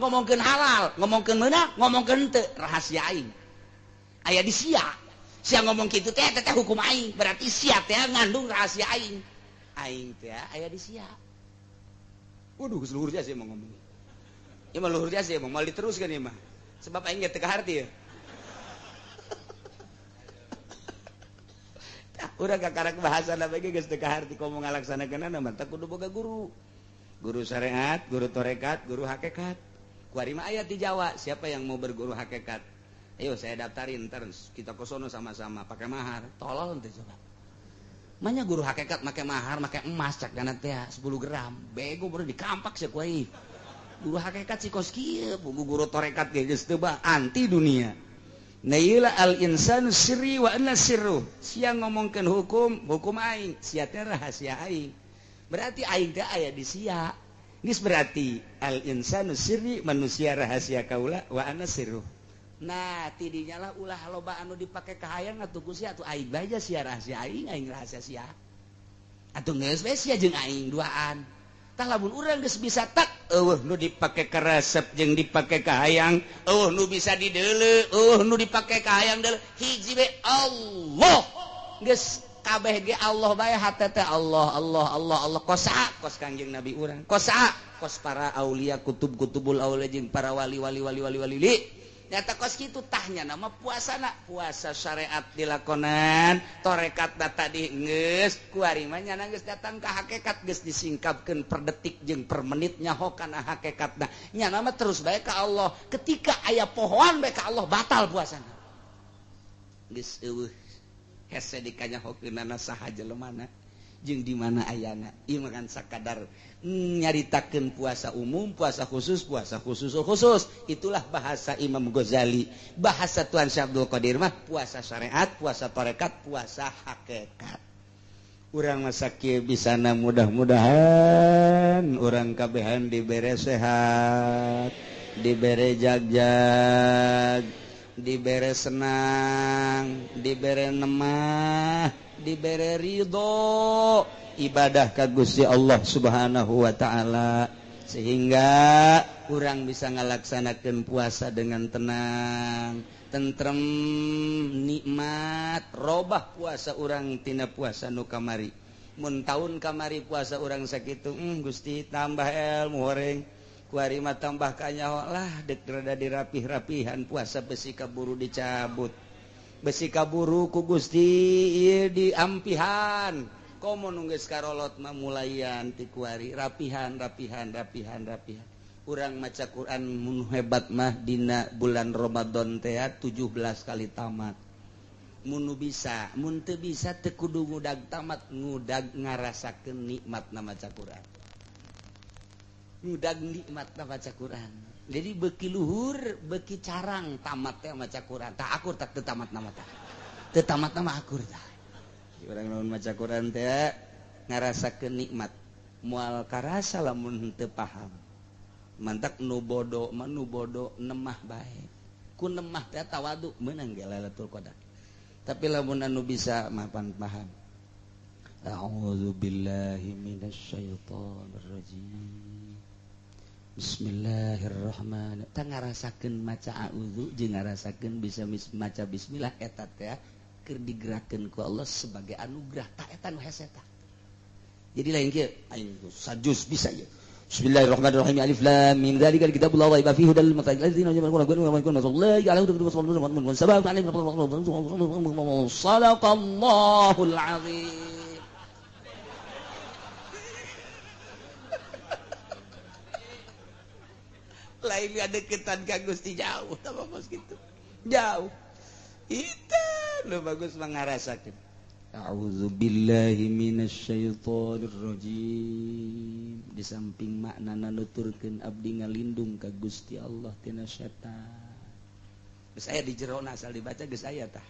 Speaker 2: ngomongkeun meunang ngomongkeun henteu rahasia aing aya di sia ngomong gitu teh hukum aing berarti sia teh ngandung rahasia aing teh aya di sia. Waduh geus luhur sia mau ngomong ieu mah luhur sia mau diteruskan ieu mah sebab aing teu ka harti ya. Urang kakarak bahasana bage geus teu ka harti komo ngalaksanakeunana mah teh kudu boga guru syariat, guru torekat, guru hakikat. Kuari mah aya di Jawa, siapa yang mau berguru hakikat? Ayo saya daftarin ntar kita ke sono sama-sama pakai mahar. Tolol teh coba. Manya guru hakikat make mahar, make emas cak kana teh 10 gram. Bego baru dikampak sia kuai. Guru hakikat si kos kieu, guru torekat ge geus teu anti dunia. Naila al insanu sirri wa anna sirru. Sia ngomongkeun hukum aing, sia teh rahasia aing. Berarti aing teh aya di sia. Geus berarti al insanu sirri manusia rahasia kaula wa ana sirru. Nah, tidinya lah ulah loba anu dipake ka hayang atuh Gusti atuh aing bae sia rahasia aing rahasia sia. Atuh geus we sia jeung aing duaan. Tah lamun urang geus bisa tak eueuh nu dipake ka resep jeung dipake ka hayang, eueuh nu bisa dideuleu, eueuh nu dipake ka hayang deuleu hiji we Allah. Geus kabeh ge Allah bae hate teh Allah kosa kos Kangjeng Nabi urang kosa kos para aulia kutubul aulia jeung para wali nyata kos kitu tahnya nama puasana puasa syariat dilakonan torekat tadi geus kuari mah nya geus datang ka hakikat geus disingkapkeun per detik jeung per menit nyaho kana hakikatna nya nama terus bae ka Allah ketika aya pohoan bae ka Allah batal puasana geus eueuh hese dikanyahokeunana saha jelemana jeung di mana ayana ieu mah kan sakadar nyaritakeun puasa umum puasa khusus itulah bahasa Imam Ghazali bahasa Tuan Syekh Abdul Qadir mah puasa syariat puasa tarekat puasa hakikat urang mah sakieu bisana mudah-mudahan urang kabehan dibere sehat dibere jag dibere senang dibere nemah dibere ridho ibadah ka Gusti Allah Subhanahu wa taala sehingga urang bisa ngalaksanakeun puasa dengan tenang tentrem nikmat robah puasa urang tina puasa nu kamari mun taun kamari puasa urang sakitu Gusti tambah ilmu horeng kuari mah tambah kanyaho lah dek rada dirapih-rapihan puasa besi kaburu dicabut besi kaburu ku Gusti ieu diampihan komo nu geus karolot mah mulayan ti kuari rapihan urang maca Quran mun hebat mah dina bulan Ramadan teh 17 kali tamat mun bisa mun teu bisa teu kudu ngudag tamat ngudag ngarasakeun nikmatna maca Quran ngudag nikmatna maca Quran jadi beki luhur beki carang tamat teh maca Quran tah akur tak teu tamatna mah tah teu tamatna mah akur tah urang lamun maca Quran teh ngarasakeun nikmat moal karasa lamun teu paham mantak nu bodo nemah bae ku nemah teh tawadu meunang ge Lailatul Qadar tapi lamun anu bisa mah pan paham a'udzu billahi minasyaitonir rajim bismillahirrahmanirrahim tah ngarasakeun maca a'udzu jeung ngarasakeun bisa maca bismillah eta teh keur digerakkeun ku Allah sebagai anugerah tah eta nu hese tah jadi lain kieu aing sajus bisa ye bismillahirrahmanirrahim alif lam mim dzalikal kitabul la raiba fihi hudal lil muttaqin alladzina yu'minuna bil ghaibi wa yu'minuna sadaqallahul azim lain deketan ka Gusti jauh tambah bos gitu jauh itu lo bagus mengarasakeun a'udzubillahi minasyaitonir rajim di samping maknana nuturkeun abdi ngalindung ka Gusti Allah tina setan geus aya di jerona asal dibaca geus aya tah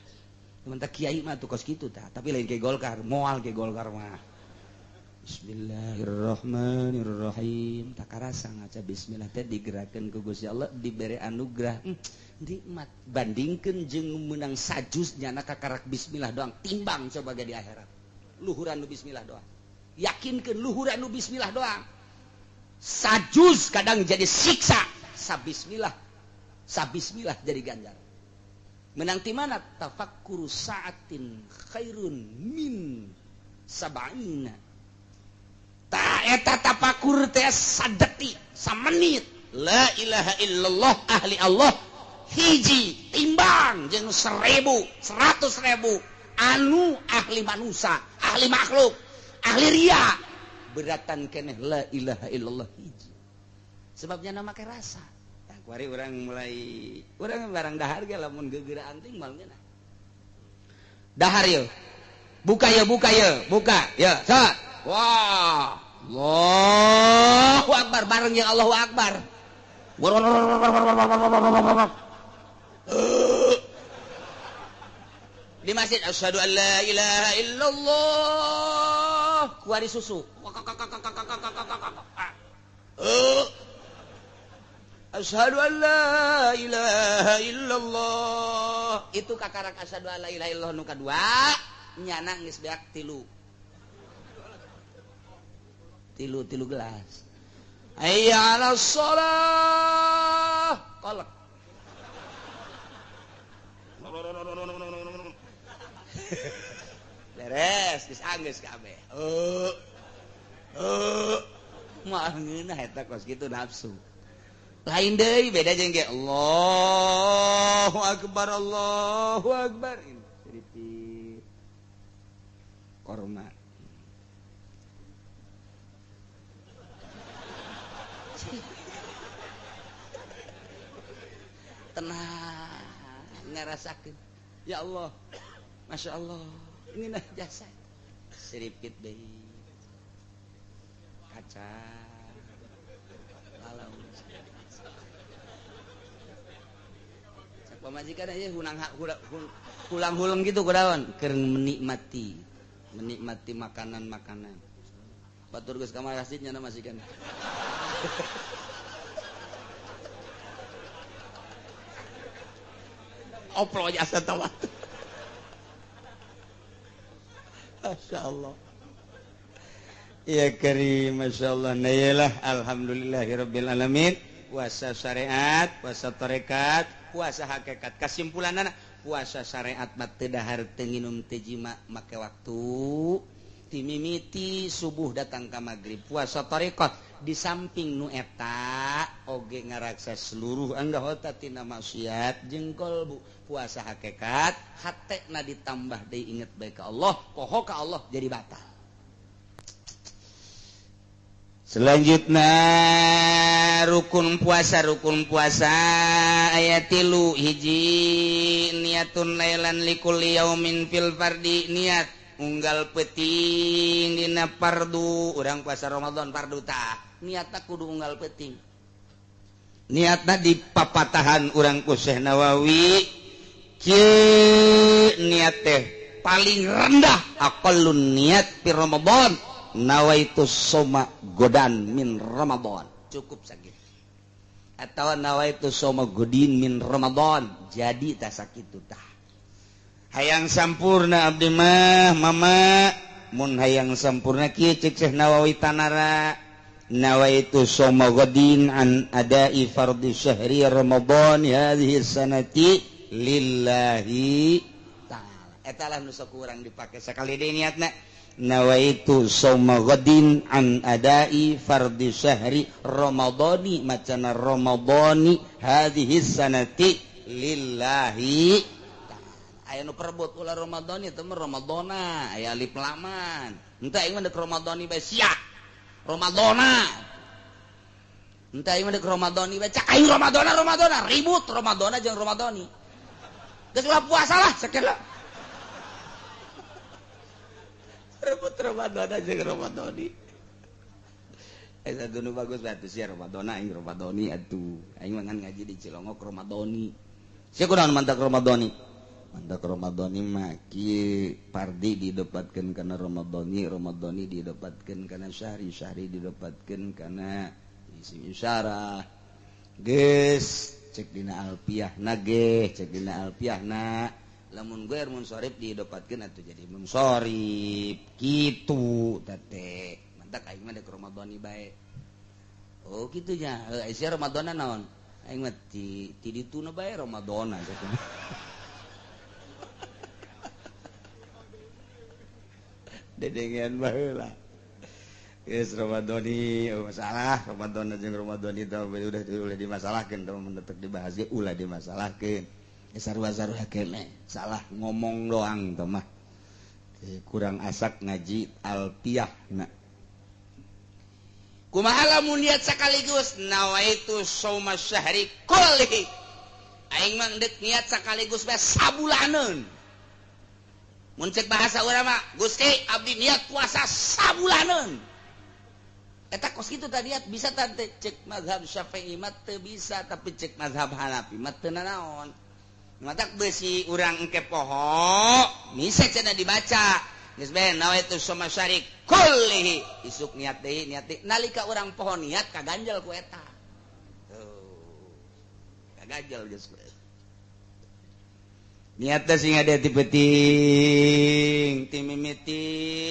Speaker 2: mun tah kiai mah tuh kos kitu tah tapi lain ke Golkar moal ke Golkar mah Bismillahirrahmanirrahim tak karasa ngaca bismillah teh digerakkeun ku Gusti Allah dibere anugerah nikmat bandingkeun jeung meunang sajus nyana kakarak bismillah doang timbang coba ge di akhirat luhuran nu bismillah doang yakinkeun luhuran nu bismillah doang sajus kadang jadi siksa sabismillah jadi ganjar menang ti mana tafakkuru sa'atin khairun min sab'ina ta eta tafakur teh sadetik samenit la ilaha illallah ahli Allah hiji timbang jeung 100.000 anu ahli manusia ahli makhluk ahli ria beratan keneh la ilaha illallah hiji sebabnya nama ke rasa nah, kuari orang barang dahar ge lamun gegeuraan ting mal geuna dahar yeuh buka ya salat wah Allahu akbar bareng yang Allahu akbar di masjid asyhadu an la ilaha illallah kuari susu asyhadu an la ilaha illallah itu kakarak asyhadu an la ilaha illallah nu kadua nyana geus beak tilu gelas hayya 'alas shalah kolak beres geus anggeus kabeh moal ngeunah eta kos kitu nafsu lain deui beda jeung ge Allahu akbar sedikit korma tenang ngarasakeun ya Allah masya Allah ini nah jasa sedikit deui kaca lalau sak pamajikan aja hulang hulang gitu kudaon keur menikmati makanan batur geus ka masjidnya na masjikan oplo jasa tawat Masya Allah ya karim Masya Allah nayalah alhamdulillahirabbil alamin puasa syariat puasa tarekat puasa hakikat kesimpulanna puasa syariat mah teu dahar teu nginum teu jima make waktu timimiti subuh datang ka magrib puasa tarekat di samping nu eta oge ngaraksa seluruh anggota tina maksiat jeung kolbu puasa hakikat hatena ditambah deui inget bae ka Allah poho ka Allah jadi batal selanjutnya rukun puasa aya 3 hiji niatun lailan likulli yaumin fil fardi niat unggal peuting dina fardu urang puasa Ramadan fardu tah niatna kudu unggal peuting niatna di papatahan urang ku Syekh Nawawi kieu niat teh paling rendah aqallun niat fi Ramadan nawaitu soma godan min Ramadan cukup sakitu atawa nawaitu soma godin min Ramadan jadi tah sakitu tah hayang sampurna abdi mah mama mun hayang sampurna kieu cek Syekh Nawawi tanara nawaitu soma godin an adai fardhi syahri Ramadan hadhihi sanati lillahi ta'ala eta lah nu sok urang dipake sakali deui niatna nawaitu soma godin an adai fardhi syahri Ramadani macana Ramadani hadhihi sanati lillahi aya nu perebut ulah Ramadani teh mah Ramadana aya alif laman henteu aing mah deuk Ramadani bae sia Ramadana henteu aing mah deuk Ramadani bae cak aing Ramadana ribut Ramadana jeung Ramadani geus ulah puasa lah sakeula ribut Ramadana jeung Ramadani eta nu bagus atuh sia Ramadana aing Ramadani atuh aing mah ngaji di Cilongok Ramadani sia kunaon mantak Ramadani mantak Ramadani mah kieu pardi didapatkeun kana Ramadani didapatkeun kana syahri didapatkeun kana isim isyarah geus cek dina alfiahna lamun guer munsharif didapatkeun atuh jadi munsharif kitu teh mantak aing mah dek Ramadani bae oh kitu nya sia Ramadana naon aing mah ti dituna bae Ramadana gitu dedengan baheula geus Ramadhani masalah Ramadan jeung Ramadhani teh udah dimasalahkeun teh mendetek dibahas ge ulah dimasalahkeun sarua-sarua keneh salah ngomong doang teh mah kurang asak ngaji alpiyahna kumaha lamun niat sakaligus nawaitu shauma syahri kullihi aing mah deuk niat sakaligus bae sabulaneun mun cek bahasa urang mah Gusti abdi niat puasa sabulaneun eta kos kitu tadi niat bisa tante cek mazhab Syafi'i mah teu bisa tapi cek mazhab Hanafi mah teu naon matak beusi urang engke poho bisa cenah dibaca geus bae nawaitu shauma syahri kullihi isuk niat deui nalika urang poho niat kaganjel ku eta kaganjel geus niat teh sing ada ti penting ti mimiti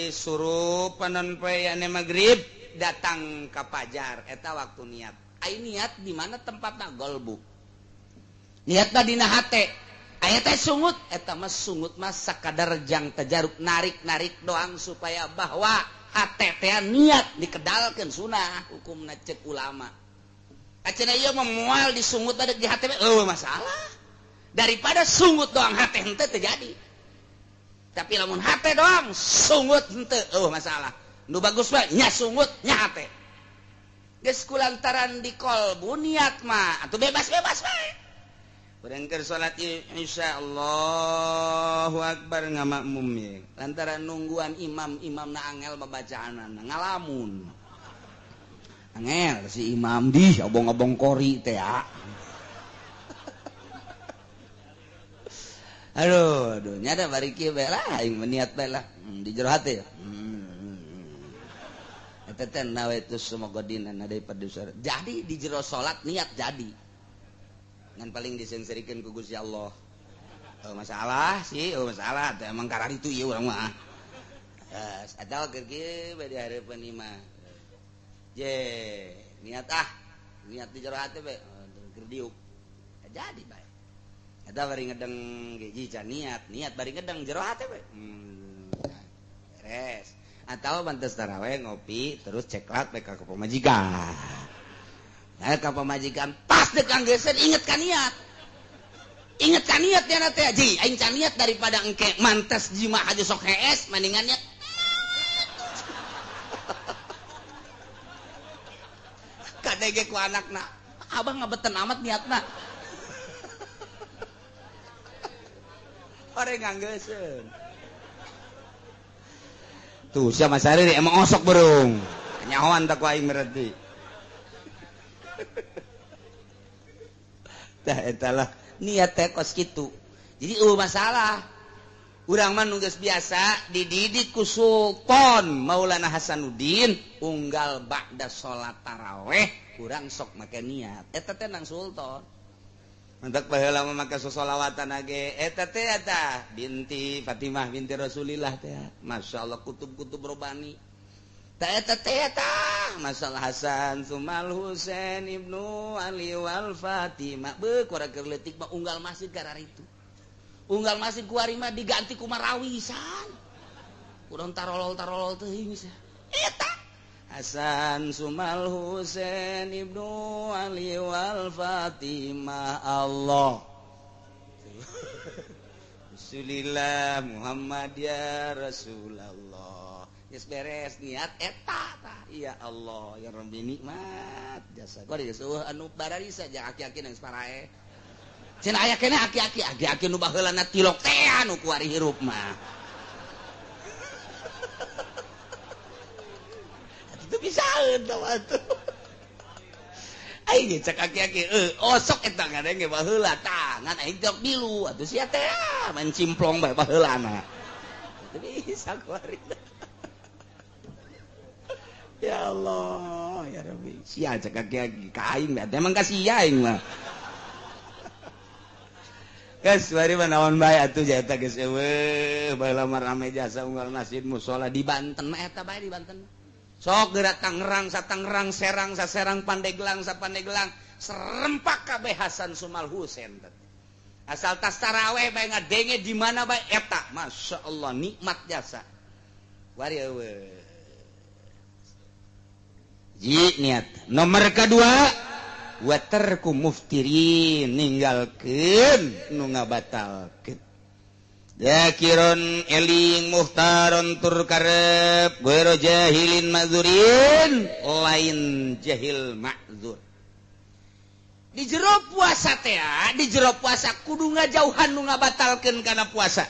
Speaker 2: surup panon poe ane magrib datang ka fajar eta waktu niat ai niat di mana tempatna golbu niatna dina hate aya teh sungut eta mah sungut mah sakadar jang tajaruk narik-narik doang supaya bahwa hate teh niat dikedalkeun sunah hukumna cek ulama acenah ieu mah moal disungut ada di hate masalah daripada sungut doang hate henteu terjadi tapi lamun hate doang sungut henteu masalah nu bagus mah nya sungut nya hate geus kulantaran di kolbu niat mah atuh bebas-bebas bae urang keur salat Isya Allahu Akbar ngamakmum ye lantaran nungguan imamna angel babacaanana ngalamun angel si imam di obong-obong kori teh ya aduh nyada bari kieu bae lah aing niat bae lah di jero hate eta teh nawaitu sumogodina daripada dosa jadi di jero salat niat jadi ngan paling disenserikeun ku Gusti Allah masalah sih masalah teh emang karang itu ieu urang mah atawa keur kieu bae di hareupeun imah je niat niat di jero hate bae keur diuk jadi bae eta bari ngedeng ge niat bari ngedeng jero hate bae beres atawa bantes tarawih ngopi terus ceklat bae ka pamajikan ka pamajikan pas dek anggeuskeun inget ka niat nya teh ji aing can niat daripada engke mantes jima aja sok hees mendingan niat kadege ku anakna abah ngabeten amat niatna ore nganggeuskeun tuh sia Mas Ari emang osok burung nyahoan tak ku aing berarti tah etalah niat teh kos kitu jadi masalah urang mah nu geus biasa dididik ku Sultan Maulana Hasanuddin unggal ba'da salat tarawih urang sok make niat eta teh nang Sultan mantak baheula mah make sholawatan age eta teh eta binti Fatimah binti Rasulillah teh masyaallah kutub-kutub robani eta masalah Hasan Sumal Husain Ibnu Ali wal Fatimah beuh ku keur leutik mah unggal masjid gara itu unggal masjid ku ari mah diganti ku marawisan urang tarolol teuing eta Hasan Sumal Husain Ibnu Ali wal Fatimah Allah Rasulillah Muhammad ya Rasulullah geus beres niat eta tah ya Allah ya Rabbi nikmat jasa kau geus anu barari saja aki-aki nang parae cenah aya keneh aki-aki nu baheulana tilok teh anu kuari hirup mah itu bisa eueuh atuh aing cek aki-aki osok eta ngadenge baheula tah ngan aing tilok bilu atuh sia teh mencimplong bae baheulana itu bisa kuari ya Allah ya Rabbi sia cek kaki kain emang kasih aing mah geus bari mah naon bae atuh jaeta geus eueuh baheula mah rame jasa unggal masjid mushola di Banten mah eta bae di Banten sok geura Tangerang satangerang Serang saserang Pandeglang sapandeglang serempak kabeh Hasan Sumal Husain asal tas tarawih bae ngadenge di mana bae eta masyaallah nikmat jasa niat nomor kedua waterku muftirin ninggalkeun nu ngabatalkeun zakiron eling muhtaron tur karep ghairu jahilin ma'zurin lain jahil ma'zur di jero puasa teh di jero puasa kudu ngajauhan nu ngabatalkeun kana puasa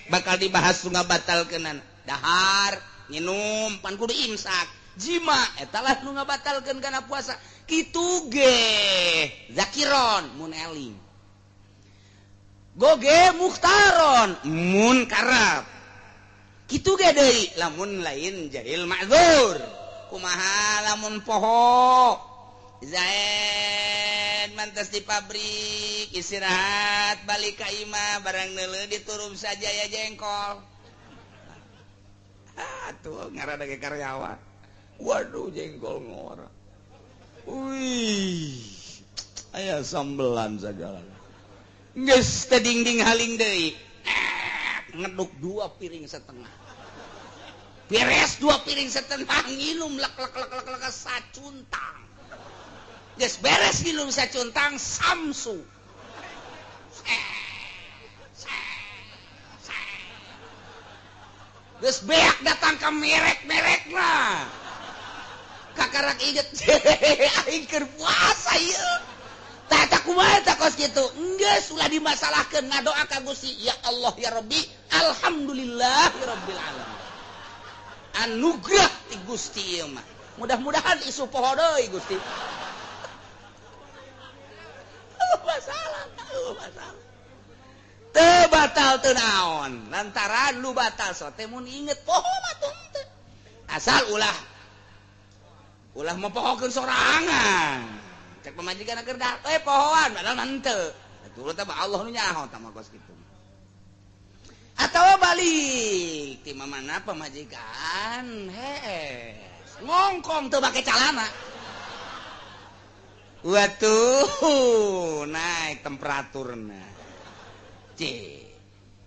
Speaker 2: bakal dibahas nu ngabatalkeun dahar nginum pan kudu imsak jima eta lah nu ngabatalkeun kana puasa kitu ge zakiron mun eling goge muhtaron mun karap kitu ge deui lamun lain jahil ma'zur kumaha lamun poho Zaid mantas di pabrik istirahat balik ka imah barang neuleuh diturum saja ya jengkol atuh ngarada ge karyawan waduh jengkol ngora wih aya sambelan sagala geus teu dingding haling deui ngeduk 2 piring setengah beres 2 piring setengah nginum lek sacuntang geus beres nginum sacuntang samsu geus beak datang ka merek-merekna kakarak inget aing keur puasa ieu tah kumaha tah kos kitu geus ulah dimasalahkeun ngadoa ka Gusti ya Allah ya Rabbi alhamdulillahirabbil alamin anugerah ti Gusti ieu mah mudah-mudahan isu poho deui Gusti masalah teu batal teu naon lantaran lu batal so teh mun inget poho mah teu asal ulah mau pohokeun sorangan cek pamajikan keur pohoan padahal henteu atuh teh Allah nu nyaho tah mah kos kitu atawa balik ti mamana pamajikan ngongkong teu make calana watuh naik temperaturna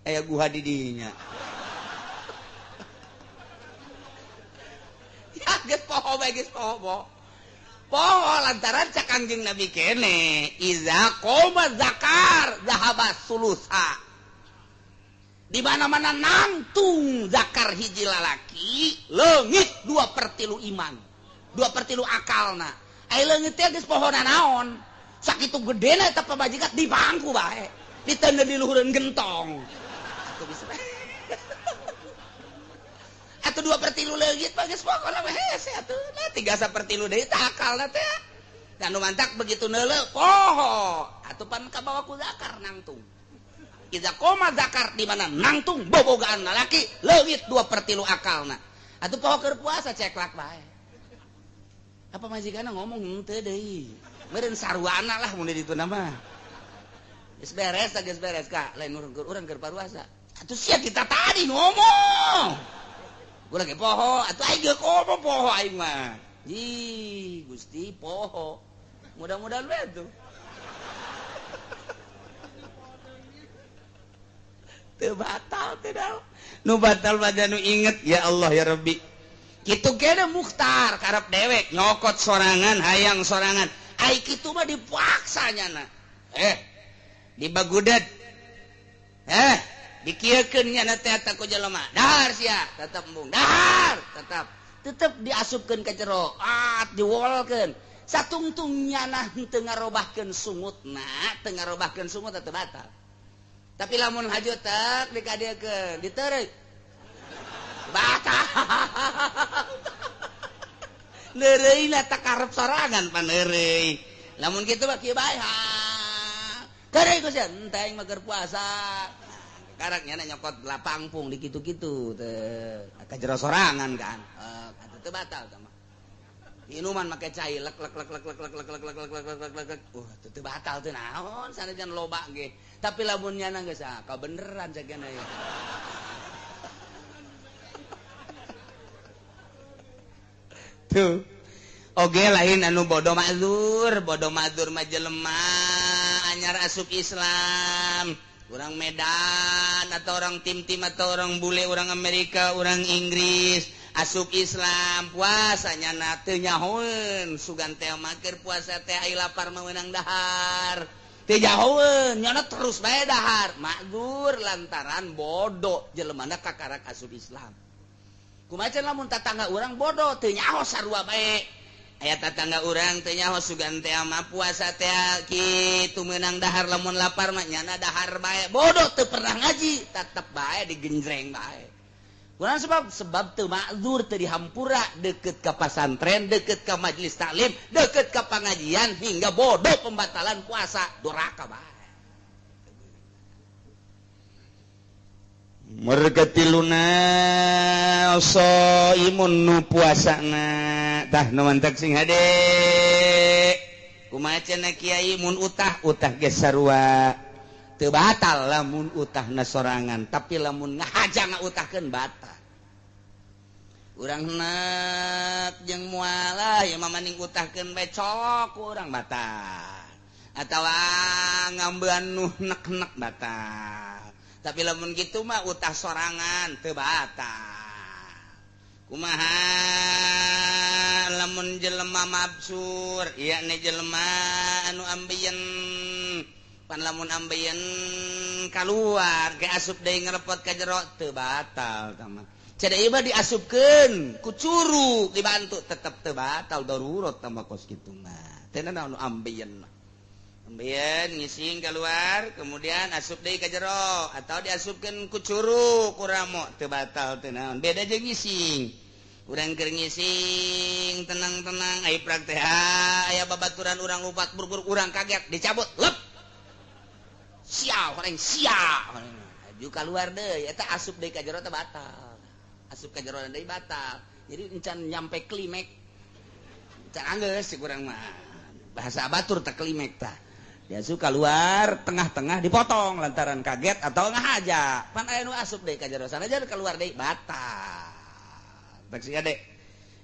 Speaker 2: aya guha di dinya ya geus poho bae geus poho lantaran cak Kangjeng Nabi kene iza qoma zakar zahaba sulusa di mana-mana nangtung zakar hiji lalaki leungit 2/3 iman 2/3 akalna ai leungit teh geus pohona naon sakitu gedena eta pamajikan di bangku bae ditenda di luhureun gentong atuh bisa atuh 2/3 leungit mah geus pokona mah hese atuh 3/3 deui tah akalna teh dan nu mantak begitu neuleuh poho atuh pan kabawa ku zakar nangtung iza qoma zakar di mana nangtung bobogaan lalaki leungit 2/3 akalna atuh poho keur puasa ceklak bae apa majikanna ngomong henteu deui meureun sarwana lah mun di ditu mah geus beres Kak lain urang keur paruasa atuh sia kita tadi ngomong gua lagi poho atuh aing ge komo poho aing mah ih Gusti poho mudah-mudahan we tuh teu batal teh daun nu batal pada nu inget ya Allah ya Rabbi kitu kene mukhtar karep dewek nyokot sorangan hayang sorangan ai kitu mah dipaksa nyana dibagudet dikiekeun nyana teh eta ku jelema dahar sia tetep embung dahar tetep diasupkeun ka jero diwolkeun satungtung nyana teu ngarobahkeun sungutna teu ngarobahkeun sungut teh batal tapi lamun haju tek dikadiekeun diteureuy batal neureuyna tak karep sorangan pan neureui lamun kitu mah kieu bae karek geus ente aing mah keur puasa karaknya nyokot lapangpung di kitu-kitu teh ka jero sorangan kan atuh teu batal tah mah minuman make cai lek teu batal teu naon sanajan loba ge tapi lamun nyana geus kabeneran sagana ya tuh oge lain anu bodoh mazur mah jelema anyar asup Islam orang Medan atau orang tim-tim atau orang bule orang Amerika orang Inggris asup Islam puasanya na teu nyahoeun sugan teh makir puasa teh ai lapar meunang dahar teu nyahoeun nyana terus bae dahar makdur lantaran bodoh jelemana kakarak asup Islam kumaha cenah lamun tatangga urang bodoh teu nyaho sarua bae aya tatangga urang teh nyaho sugan teh mah puasa teh kitu meunang dahar lamun lapar mah nyana dahar bae bodoh teu pernah ngaji tetep bae digenjreng bae kurang sebab teu makzur teu dihampura deukeut ka pasantren deukeut ka majelis taklim deukeut ka pangajian hingga bodoh pembatalan puasa duraka bae mergatiluna imun nu puasana tah nu mantek sing hade kumaha cenah kiai mun utah ge sarua teu batal lamun utahna sorangan tapi lamun ngahajang utahkeun batal urang nek jeung moal ieu mah maning utahkeun bae colok urang batal atawa ngambean nu nek-nek batal tapi lamun gitu mah utah sorangan teu batal kumaha lamun jelema mabsur ieu ne jelema anu ambeien pan lamun ambeien kaluar ge asup deui ngarepot ka jero teu batal tah mah cada ieu mah diasupkeun ku curug dibantu tetep teu batal darurat tah mah kos kitu mah teu naon anu ambeien mah ambeien ngising keluar kemudian asup deui ka jero atau diasupkeun ku curug ku ramo teu batal teu naon beda jeung ngising urang keur ngising tenang-tenang ai praktek aya babaturan urang lupat buru-buru urang kaget dicabut lep sia orang sia aju keluar deui eta asup deui ka jero teh batal asup ka jero deui batal jadi encan nyampe klimek encan anggeus si urang mah bahasa batur teh klimek tah dia suka keluar tengah-tengah dipotong lantaran kaget atau ngahaja pan aya nu asup deui ka jero sanajan keluar deui batal tak sing ade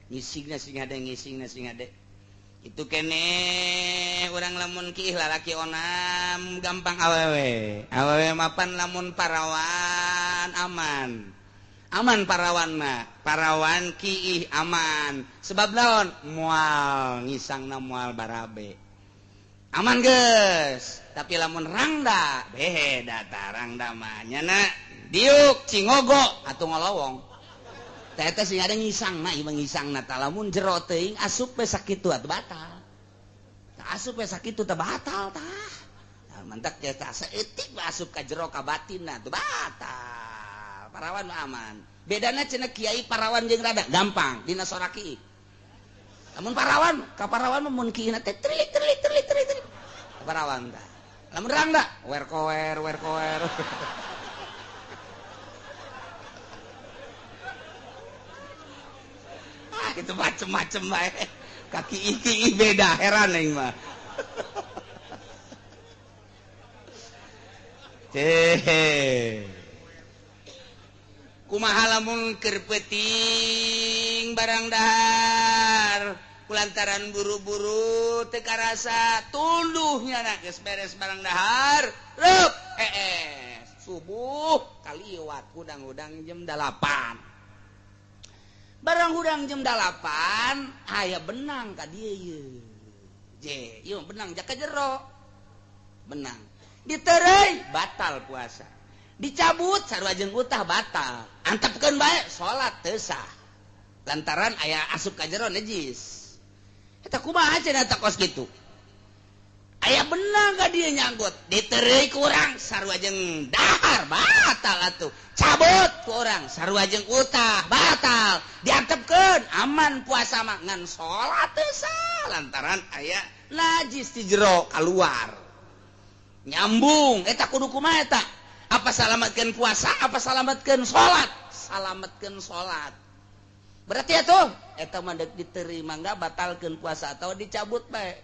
Speaker 2: ngisingna sing ade itu kene urang lamun kiih lalaki onam gampang awewe mapan lamun parawan aman parawan mah parawan kiih aman sebab naon moal ngisangna moal barabe aman geus tapi lamun rangda beda tarangda mah nyana diuk cingogo atuh ngolowong teh teh sing ada ngisangna ieu ngisangna tah lamun jero teuing asup we sakitu atuh batal tah asup we sakitu teh batal tah mantak teh tah saeutik asup ka jero ka batinna teh batal parawan mah aman bedana cenah kiai parawan jeung rada gampang dina soraki lamun parawan ka parawan mah mun kieu teh trilik parawan tah lamun rangda wer kower itu macem-macem bae kaki iki beda heran aing mah kumaha lamun keur peuting barang dahar kulantaran buru-buru teu karasa tunduhnya na geus beres barang dahar reup subuh kaliwat udang-udang jam 8 barang hudang jam 8 aya benang ka dieu ieu benang jak ka jero benang ditereuy batal puasa dicabut sarua jeung utah batal antepkeun bae salat teu sah lantaran aya asup ka jero najis eta kumaha cenah eta kos kitu aya benang ka dieu nyanggut ditereuy ku urang sarua jeung dahar batal atuh cabut ku urang sarua jeung utah batal diantepkeun aman puasa mah ngan salat teu sah lantaran aya najis di jero keluar nyambung eta kudu kumaha eta apa salametkeun puasa apa salametkeun salat salametkeun salat berarti atuh eta mah deuk diterima enggak batalkeun puasa atau dicabut bae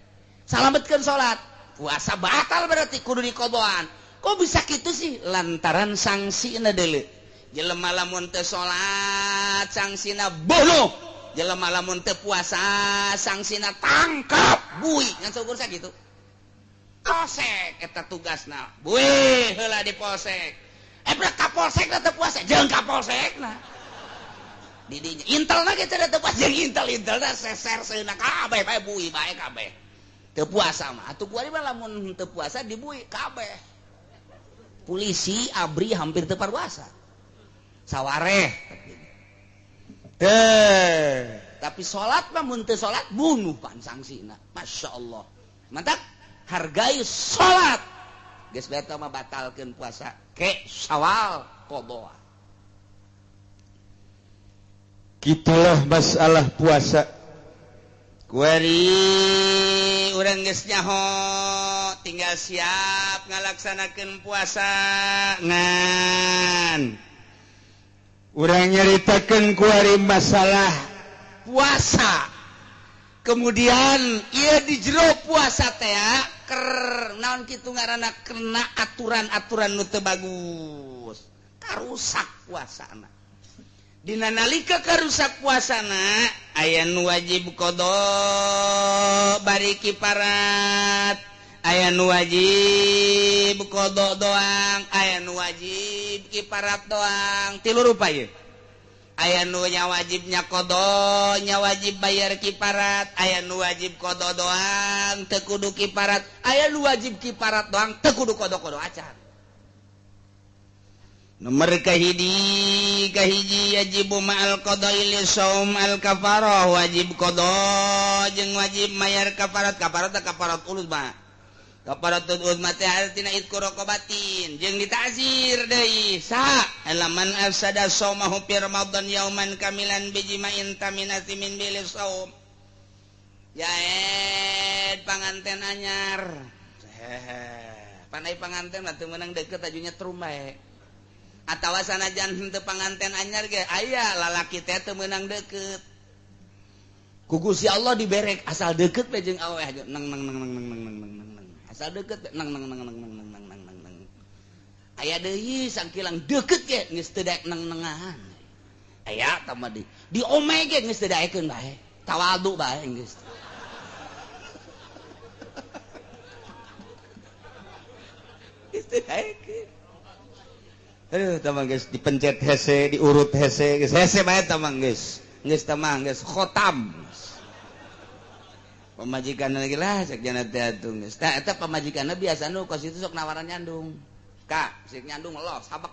Speaker 2: salametkeun salat puasa batal berarti kudu dikoboan kok bisa gitu sih lantaran sangsina deuleu jelema lamun teu salat sangsina bunuh jelema lamun teu puasa sangsina tangkap buih ngan saukur sakitu polsek eta tugasna buih heula di polsek brak kapolsek teu puasa jeung kapolsekna di dinya intelna ge teu puasa jeung intel-intelna seser seuna kabeh bae buih bae kabeh teu puasa mah atuh kuari mah lamun teu puasa dibuih kabeh polisi abri hampir teu parwasa sawareh tapi salat mah mun teu salat bunuh pan sangsina masyaallah mantap hargai salat geus beta mah batalkeun puasa ke Syawal qada
Speaker 1: Gitulah masalah puasa.
Speaker 2: kuari urang geus nyaho tinggal siap ngalaksanakeun puasa ngan
Speaker 1: Urang nyaritakeun kuari masalah
Speaker 2: puasa kemudian ieu di jero puasa teh ker naon kitu ngaranna kena aturan-aturan nu teu bagus karusak puasana dina nalika karusak puasana aya nu wajib qada bari kiparat aya nu wajib qada doang aya nu wajib kiparat doang tilu rupa ieu aya nu nya wajibnya qada nya wajib bayar kiparat aya nu wajib qada doang teu kudu kiparat aya nu wajib kiparat doang teu kudu qada acan nomor kahiji yajibu ma'al qada'i li shaum al kafarah wajib qada jeung wajib mayar kafarat uzma kafaratul uzma teh artina itqu raqabatin jeung ditazir deui saha alaman afsada shaumahu fi ramadan yauman kamilan bijima'in taminati min bil shaum jaed panganten anyar pandai panganten mah teu meunang deukeut ajunya trum bae atawa sanajan henteu panganten anyar ge aya lalaki teh teu meunang deukeut ku Gusti Allah diberek asal deukeut we jeung aweh nang asal deukeut nang aya deui sangkilang deukeut ge geus teu daek nang-nangan aya tambah di omeh ge geus teu daekeun bae tawadu bae geus geus teu daekeun tamang guys dipencet hese diurut hese guys hese bae tamang guys khotam pamajikan lagi lah cek jana teh atuh geus tah eta pamajikanna biasana kos itu sok nawaran nyandung kak sik nyandung los habak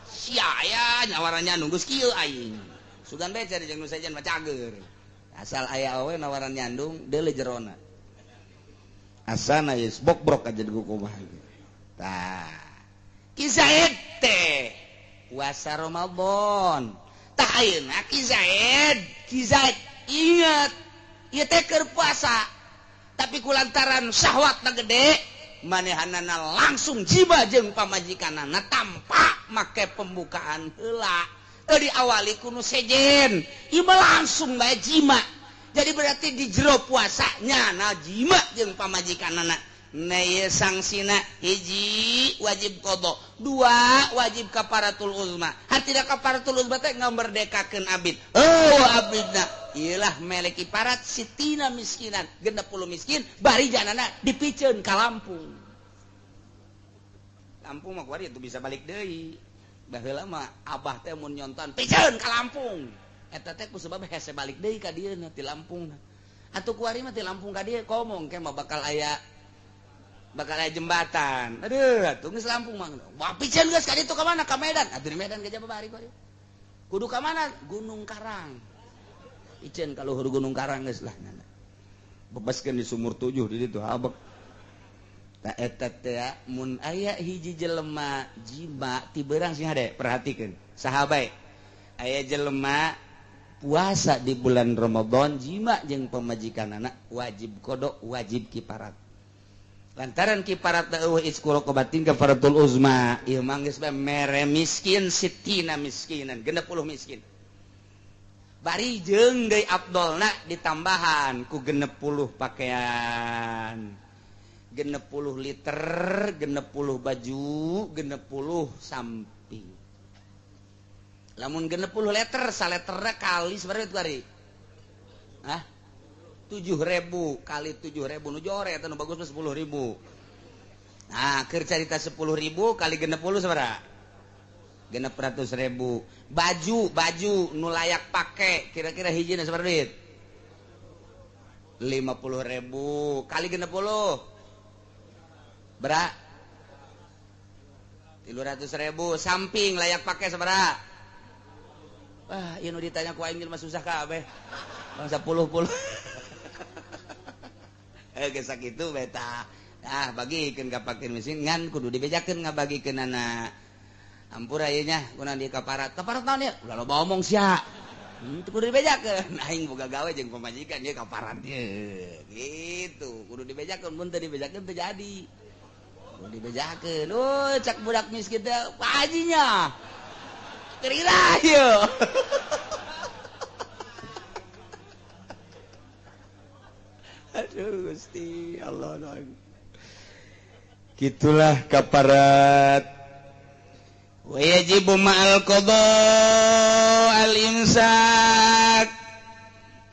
Speaker 2: sia aya nawaran nyandung geus kieu aing sugan bae cari jeung nu sajen mah cager asal aya we nawaran nyandung deuleu jerona asana geus bok-brok aja di kumaha tah Kizaid teh puasa Ramadan tah ayeuna Kizaid ingat ieu teh keur puasa tapi kulantaran syahwatna gede manehanana langsung jiba jeung pamajikanana tanpa make pembukaan heula teu diawali ku nu sejen ieu mah langsung bae jima jadi berarti di jero puasanya na jima jeung pamajikanana Naya sangsina hiji wajib qada dua wajib kafaratul uzma hartina kafaratul uzma teh ngamerdekakeun abid abidna ieulah melek iparat sitina miskinan 60 miskin bari janana dipikeun ka Lampung mah kuari itu bisa balik deui baheula mah abah teh mun nyonton pikeun ka Lampung eta teh ku sebab hese balik deui ka dieu ti Lampung atuh kuari mah ti Lampung ka dieu komong ke mah bakal aya jembatan atuh geus Lampung mah pikeun geus ka ditu ka mana ka Medan atuh di Medan ge bari kudu ka mana Gunung Karang pikeun ka luhur Gunung Karang geus lah bebaskeun di sumur 7 di ditu habek tah eta teh mun aya hiji jelema jima ti beurang sing hade perhatikeun saha bae aya jelema puasa di bulan Ramadan jima jeung pamajikanana wajib qada wajib kiparat lantaran kiparat eueuh isqu raqabatin kafaratul uzma ieu mah geus mere miskin sitina miskinan 60 miskin bari jeung deui afdolna ditambahan ku 60 pakaian 60 liter 60 baju 60 samping lamun 60 liter saleterna kali sabaraha itu ari 7.000 kali 7.000 nu jore eta nu bagus mah 10.000. Nah, keur carita 10.000 kali 60 sabaraha? 600.000. Baju nu layak pake kira-kira hijina sabaraha duit? 50.000 kali 60 berapa? 300.000. Samping layak pakai sabaraha? Wah, ieu nu ditanya ku aing mah susah kabeh. Bangsa 10. Geus sakitu beta. Nah, bagikeun ka fakir miskin ngan kudu dibejakeun ngabagikeun anak. Ampura ieu nya kunaon di kaparat. Kaparat naon ieu? Ulah loba omong sia. Itu kudu dibejakeun. Aing boga gawe jeung pamajikan ieu kaparat ieu. Gitu, kudu dibejakeun mun teu dibejakeun teu jadi. Kudu dibejakeun. Cak budak miskin teh pajinya. Kerira ieu. Aduh Gusti Allah doang.
Speaker 1: Gitulah kaparat.
Speaker 2: Wa yajibu ma'al qada al-imsak.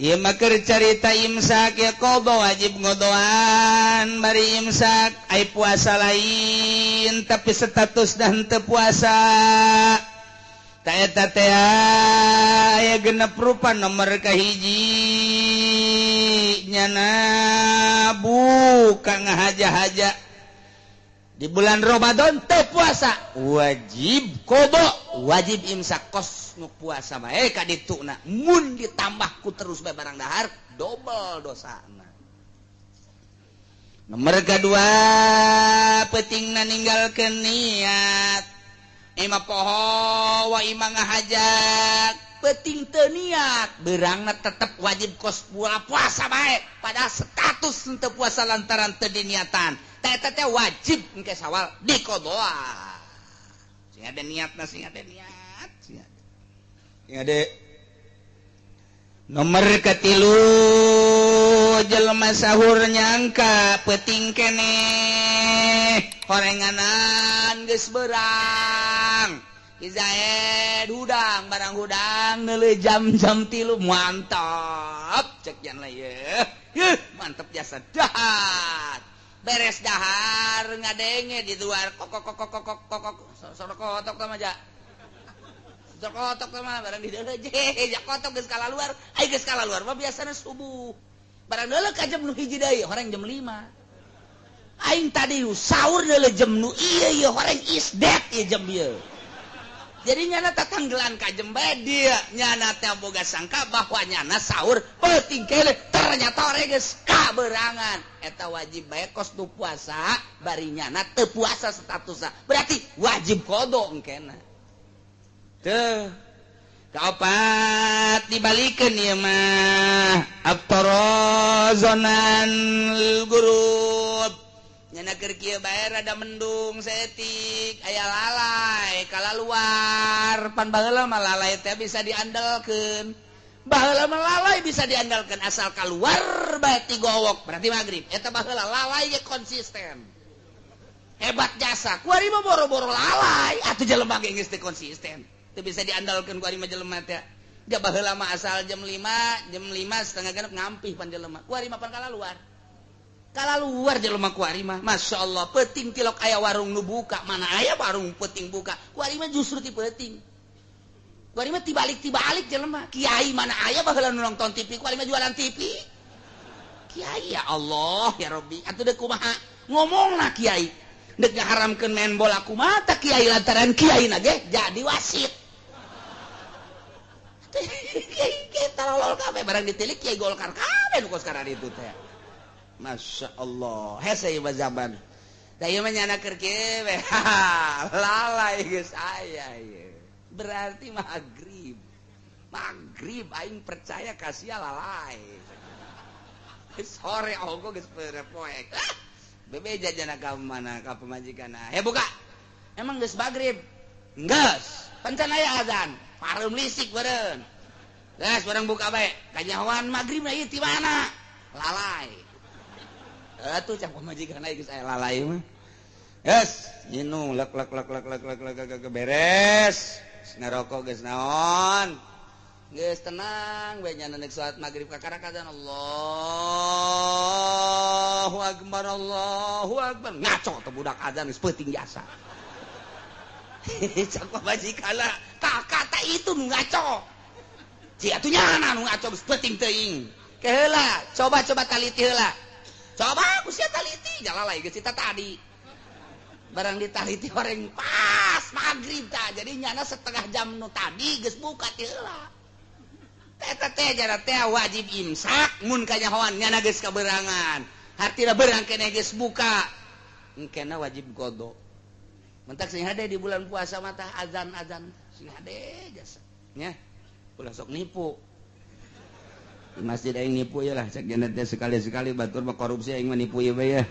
Speaker 2: Ieu mah keur carita imsak ya qada wajib ngodoan bari imsak ai puasa lain tapi status dan teu puasa. Ta eta teh aya genep rupa nomor kahiji nyana buka ngahaja-haja di bulan Ramadan teu puasa wajib qada wajib imsak kos nu puasa bae ka dituna mun ditambah ku terus bae barang dahar dobel dosana. Nomor kedua pentingna ninggalkeun niat ima poho wa ima ngahajak penting teu niat beurangna tetep wajib kos puasa bae pada status teu puasa lantaran teu diniatan ta eta teh wajib engke sawal dikodoa sing ada niatna sing ada niat sing
Speaker 1: Ade
Speaker 2: nomor katilu jelema sahur nyangka penting keneh horenganan geus beurang Izaed hudang barang hudang neuleuh jam-jam 3 mantap cek jan lah ye mantap jasa dahar beres dahar ngadenge di luar kokok sorok kotok tah maja sorok kotok tah mah barang di deuleu jak kotok geus kala luar ai geus kala luar mah biasana subuh barang deuleu ka jam nu hiji deui horeng jam 5 aing tadi sahur deuleu jam nu ieu horeng isdet ieu jam ieu jadi nyana tatanggelan ka jam bae dia nyana teh boga sangka bahwa nyana sahur penting kele ternyata orangnya geus kaberangan eta wajib bae kos nu puasa bari nyana teu puasa statusna berarti wajib qada engkena teu kaopat dibalikeun ieu mah abtarazonan gurub nyana keur kieu bae rada mendung setik aya lalai kala luar pan baheula mah lalai teh bisa diandalkeun baheula mah lalai bisa diandalkeun asal kaluar bae ti gowok berarti magrib eta baheula lalai ge konsisten hebat jasa kuari mah boro-boro lalai atuh jelema ge geus teu konsisten teu bisa diandalkeun kuari mah jelema teh da baheula mah asal jam 5 setengah genep ngampih pan jelema kuari mah pan kala luar jelema kuari mah masyaallah peuting tilok aya warung nu buka mana aya warung peuting buka kuari mah justru ti peuting kuari mah tibalik jelema kiai mana aya baheula nu nonton TV kuari mah jualan TV kiai ya Allah ya Rabbi atuh deuk kumaha ngomongna kiai deuk ngaharamkeun main bola kumaha tah kiai lantaran kiai na ge jadi wasit kita lolol kabeh barang ditilik kiai Golkar kabeh nu kos karana itu teh Masya Allah hese ieu zaman da ieu mah nyana keur kieu we lalai geus aya ieu berarti maghrib aing percaya ka sia lalai sore ogo geus poek bebe jajana ka mana ka pamajikanna buka emang geus maghrib geus pancan aya azan pareum lisik beureun geus bareng buka bae kanyahoan maghrib ieu ti mana lalai atuh cak pamajikan aing geus aya lalai mah. Yes, nginum lek beres. Ngarokok geus naon? Geus geus tenang we nya neuk salat magrib kakarakadan Allahu akbar ngaco teh budak adzan geus peuting jasa cak pabajikana kakak teh itu nu ngaco ci atuh nyana nu ngaco geus peuting teuing keheula coba taliti heula coba ku sia taliti jalalai geus eta tadi barang ditaliti horeng pas magrib tah jadi nyana setengah jam nu tadi geus buka ti heula eta teh jara teh wajib imsak mun kanyahoan nyana geus kaberangan hartina beurang keneh geus buka engkena wajib qada mentak sing hade di bulan puasa mah tah azan sing hade jasa nya ulah sok nipu di masjid aing nipu ya lah cek janat teh sekali-sekali batur mah korupsi aing mah nipu ieu bae ya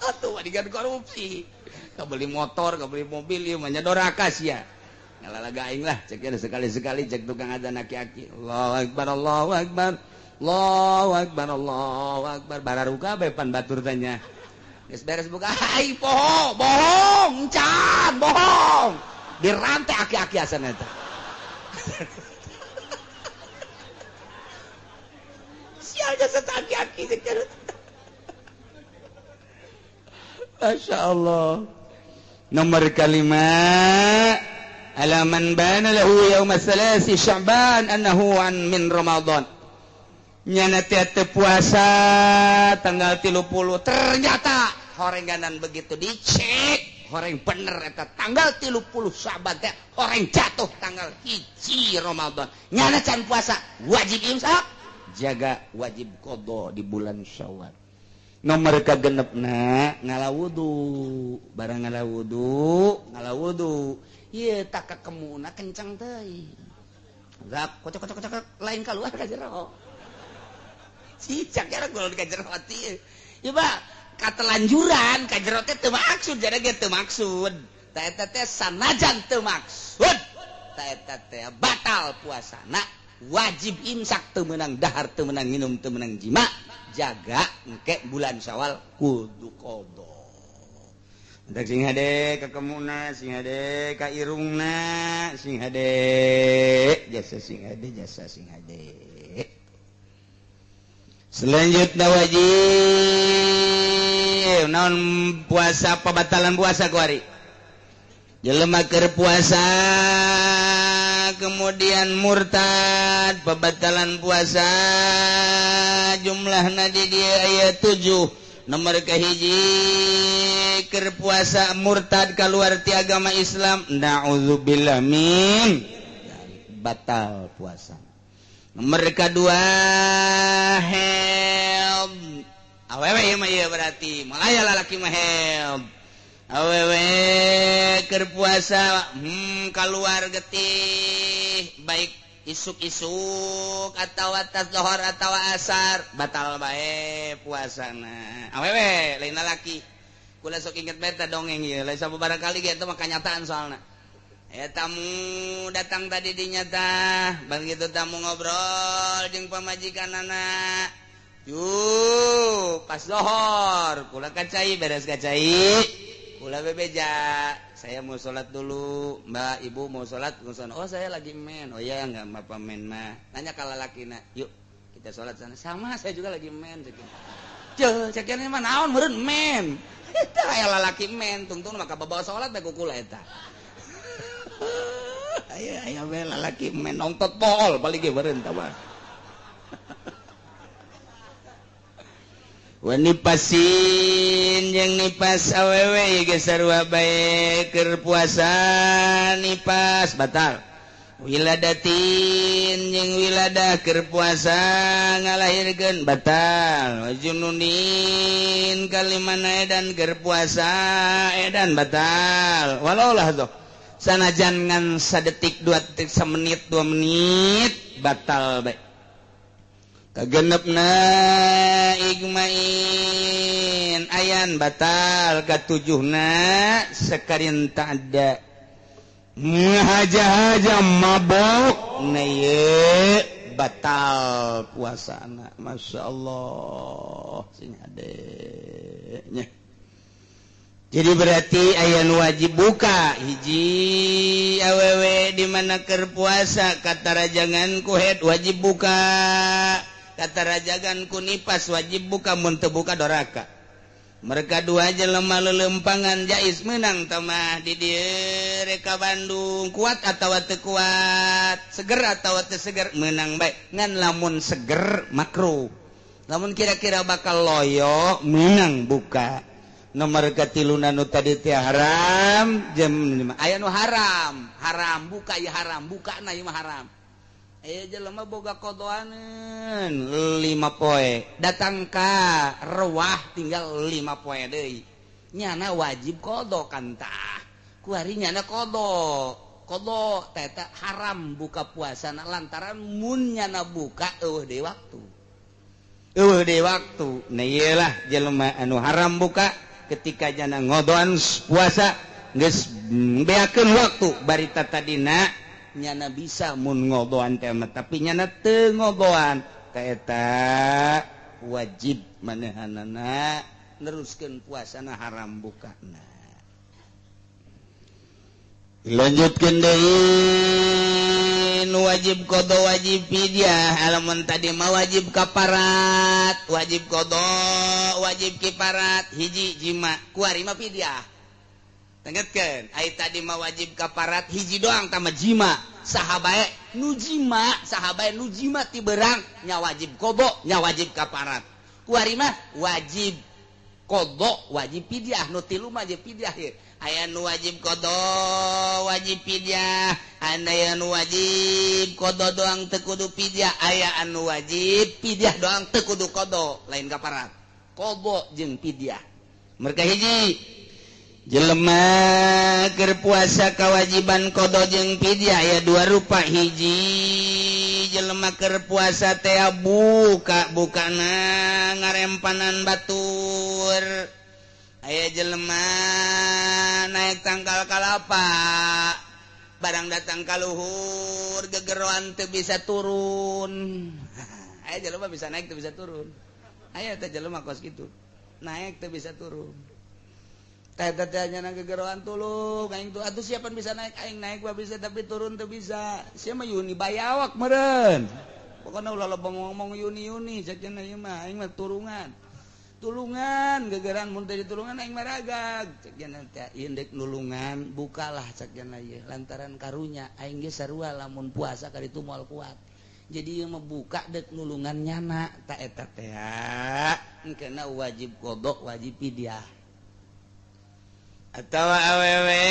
Speaker 2: atuh adigan korupsi kabeli motor kabeli mobil ieu mah nyadoraka sia ngalalaga aing lah cek ya sekali-sekali cek tukang adzan aki-aki Allahu akbar Allahu akbar Allahu akbar Allahu akbar bararuga bae pan batur tanya geus beres buka ai bohong can bohong dirantai aki-aki asan eta sial jasa aki-aki sekarang Masya Allah nomor kalimat alaman bana lahu yaum salasi sya'ban annahu an min Ramadan nyana teh puasa tanggal 30 ternyata horenganan begitu dicek horeng bener eta tanggal 30 Sya'ban teh horeng jatuh tanggal 1 Ramadan nyana can puasa wajib imsak jaga wajib qada di bulan Syawal nomor kagenepna ngalawudu barang ngalawudu ieu tak kakemuna kencang teuing zak kocok lain keluar ka jero cicak ya gol ka jero hati ieu mah katelanjuran ka jero teh teu maksud jare ge teu maksud ta eta teh sanajan teu maksud ta eta teh batal puasana wajib imsak teu meunang dahar teu meunang minum teu meunang jima jaga engke bulan Syawal kudu qada entek sing hade ka kemuna sing hade ka irungna sing hade jasa sing hade selanjutnya wajib naon puasa pembatalan puasa kuari jelema keur puasa kemudian murtad pembatalan puasa jumlahna di dia aya 7 nomor kahiji keur puasa murtad keluar ti agama Islam naudzubillah min batal puasa nomor kedua helm awewe ieu mah ieu berarti malaya lalaki mah helm awewe keur puasa keluar getih baik isuk-isuk atau atas lohor atau asar batal bae puasana awewe lain lalaki kula sok inget beta dongeng ieu lain sababaraha kali ge eta mah kanyataan soalna tamu datang tadi dinyata begitu tamu ngobrol jeung pamajikanana yuk pas lohor kula kacai beres kacai kula bebeja saya mau sholat dulu mbak ibu mau sholat oh saya lagi men oh ya enggak apa men mah nanya kalau lakina yuk kita sholat sana sama saya juga lagi men cekian ini mah naon meureun men eta aya lalaki men tungtung maka bawa sholat bae kukula eta aya we lalaki men nongtot pol paling ge meureun tah mah wanipasin jeung nipas awewe ge sarua bae keur puasa nipas batal wiladatin jeung wiladah keur puasa ngalahirkeun batal wajununin kalimana edan keur puasa edan batal walau lah tuh sanajan ngan sadetik 2 detik samenit 2 menit batal bae kagenepna igmain ayan batal katujuhna sekarin tak ada haja-haja mabok na ye batal puasana Masya Allah sing adenya Jadi berarti aya nu wajib buka hiji awewe di mana keur puasa kata rajangan ku head wajib buka kata rajangan ku nipas wajib buka mun teu buka doraka mereka dua aja lemah lelempangan jais menang tamah di dieu reka Bandung kuat atau teu kuat seger atau teu seger menang bae ngan lamun seger makruh lamun kira-kira bakal loyo menang buka nomor ketiluna nu tadi teh haram jam 5 aya nu haram buka ya haram buka na ieu mah haram aya jelema boga kodoaneun 5 poe datang ka rewah tinggal 5 poe deui nyana wajib kodo kan tah ku ari nyana kodo teh haram buka puasana lantaran mun nyana buka eueuh deui waktu nah iyalah jelema anu haram buka ketika jana ngodoan puasa geus beakeun waktu barita tadina nyana bisa mun ngodoan teh tapi nyana teu ngodoan ka eta wajib manehanana neruskeun puasana haram bukana lanjutkeun deui nu wajib qada wajib fidyah alamun tadi mah wajib kafarat wajib qada wajib kifarat hiji jima kuari mah fidyah tengetkeun ai tadi mah wajib kafarat hiji doang tama jima sahabae nu jima ti beurang nya wajib qada nya wajib kafarat kuari mah wajib qada wajib fidyah nu tilu mah wajib fidyah aya nu wajib qada wajib fidyah aya nu wajib qada doang teu kudu fidyah aya anu wajib fidyah doang teu kudu qada lain kafarat qada jeung fidyah mereka hiji jelema keur puasa kawajiban qada jeung fidyah aya dua rupa hiji jelema keur puasa teh bukana ngarempanan batur aya jelema naik tangkal kalapa barang datang ka luhur gegeroan teu bisa turun aya jelema bisa naik teu bisa turun aya teh jelema kos kitu naik teu bisa turun teh nyana gegeroan tulung aing tuh atuh siapan bisa naik aing naik mah bisa tapi turun teu bisa sia mah Yuni bayawak meureun pokona ulah loba ngomong Yuni sajeuna ieu mah aing mah tulungan gegeran mun teh ditulungan aing maragag cek cenah teh indek nulungan bukalah cek cenah ieu lantaran karunya aing ge sarua lamun puasa ka ditu moal kuat jadi ieu mah buka dek nulungan nyana ta eta teh engkeuna wajib qada wajib fidyah atawa awewe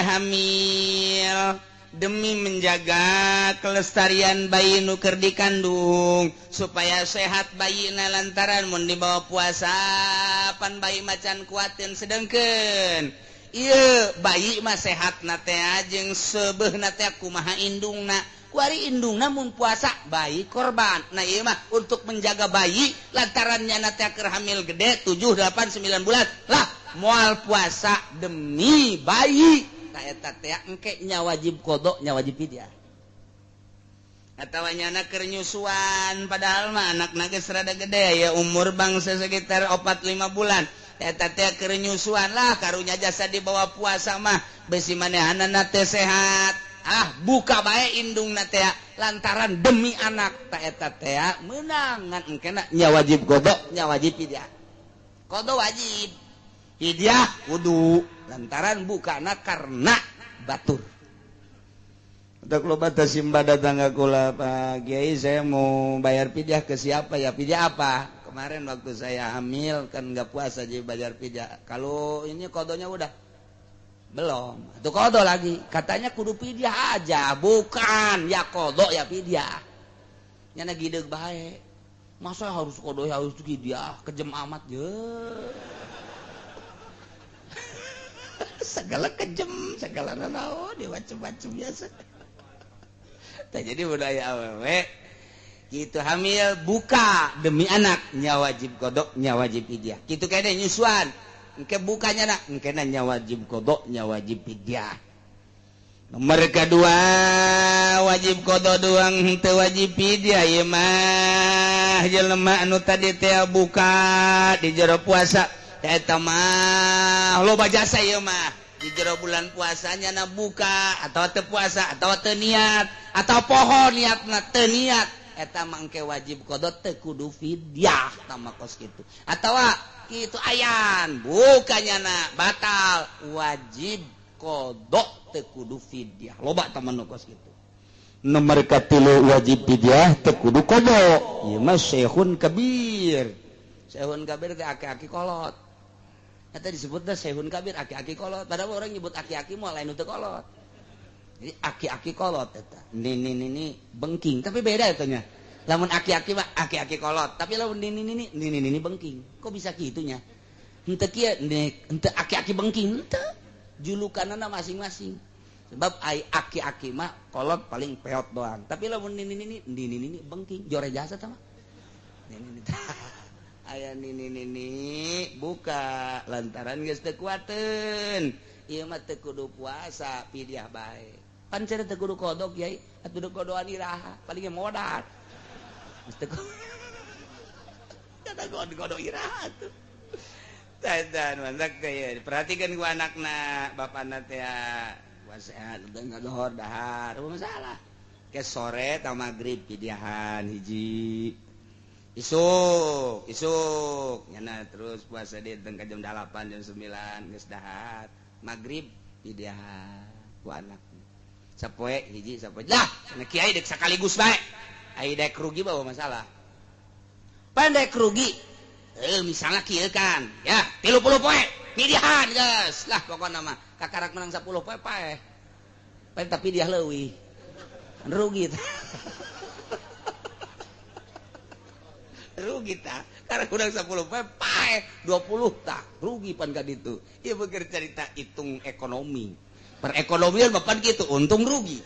Speaker 2: hamil demi menjaga kelestarian bayi nu keur dikandung supaya sehat bayina lantaran mun dibawa puasa pan bayi macan kuatin sedengkeun ieu bayi mah sehatna teh jeung seubeuhna teh kumaha indungna kuari indungna mun puasa bayi korban nah ieu mah untuk menjaga bayi lantaran nyana teh keur hamil gede 7 8 9 bulan lah moal puasa demi bayi eta teh engke nya wajib qada nya wajib fidyah atawa nyana keur nyusuan padahal mah anakna geus rada gede ya umur bangsa sekitar 4-5 bulan eta teh keur nyusuan lah karunya jasa dibawa puasa mah besi manehanana teh sehat buka bae indungna teh lantaran demi anak ta eta teh meunang ngan engkena nya wajib qada nya wajib fidyah qada wajib fidyah kudu lantaran bukana karena batur. Untuk loba tasimba datang ke kula Pak Kiai saya mau bayar fidyah ke siapa ya fidyah apa? Kemarin waktu saya hamil kan nggak puasa jadi bayar fidyah. Kalau ini kodonya udah belum. Itu kodo lagi katanya kudu fidyah aja bukan ya kodo ya fidyah. Nyana gideg bae. Masa harus kodo harus fidyah kejem amat je. Segala kejem, segala nanaon, macam-macam biasa. Jadi budaya awewe, gitu hamil buka demi anak, nya wajib qada, nya wajib fidyah. Gitu kade nyusuan, engke bukanya nak, engke nya wajib qada, nya wajib fidyah. Nomor kedua wajib qada doang teu wajib fidyah ieu mah jelema anu tadi teh buka di jero puasa eta mah loba jasa ieu mah di jero bulan puasanya na buka atau teu puasa atau teu niat atau poho niatna teu niat eta mah engke wajib qada teu kudu fidyah tama kos kitu atawa kitu ayan bukannya na batal wajib qada teu kudu fidyah loba teman kos kitu
Speaker 1: nomor katilu wajib fidyah teu kudu qada ieu mah syekhun kabir
Speaker 2: teh aki-aki kolot eta disebutna sehun kabir aki-aki kolot padahal orang nyebut aki-aki mah lain teu kolot jadi aki-aki kolot eta ini bengking tapi beda eta nya lamun aki-aki mah aki-aki kolot tapi lamun ini bengking kok bisa kitunya henteu kieu henteu aki-aki bengking henteu julukanana masing-masing sebab ai aki-aki mah kolot paling peot doang tapi lamun ini bengking jore jasa tah mah ini aya nini buka lantaran geus teu kuateun ieu mah teu kudu puasa pidiah bae pan cenah teu kudu kodok yai atuh kudu kodoan iraha paling modal geus teu kada kodok iraha tuh dan mantak teh perhatikan ku anakna bapana teh sehat teu ngadohor dahar masalah ke sore ta magrib pidiahan hiji isuk nyana terus puasa di tengah jam 8 jam 9 geus dahat magrib pidiahan ku anak sapoe hiji sapoe lah cenah kiai dek sakaligus bae ai dek rugi bawa masalah pandek rugi misalnya kieu kan ya 30 poe pidiahan geus lah pokona mah kakarak menang 10 poe paeh tapi dia leuwih rugi rugi tak karena kurang 10 pae 20 tak rugi pan ka ditu ieu beker cerita hitung ekonomi perekonomian bapan kitu untung rugi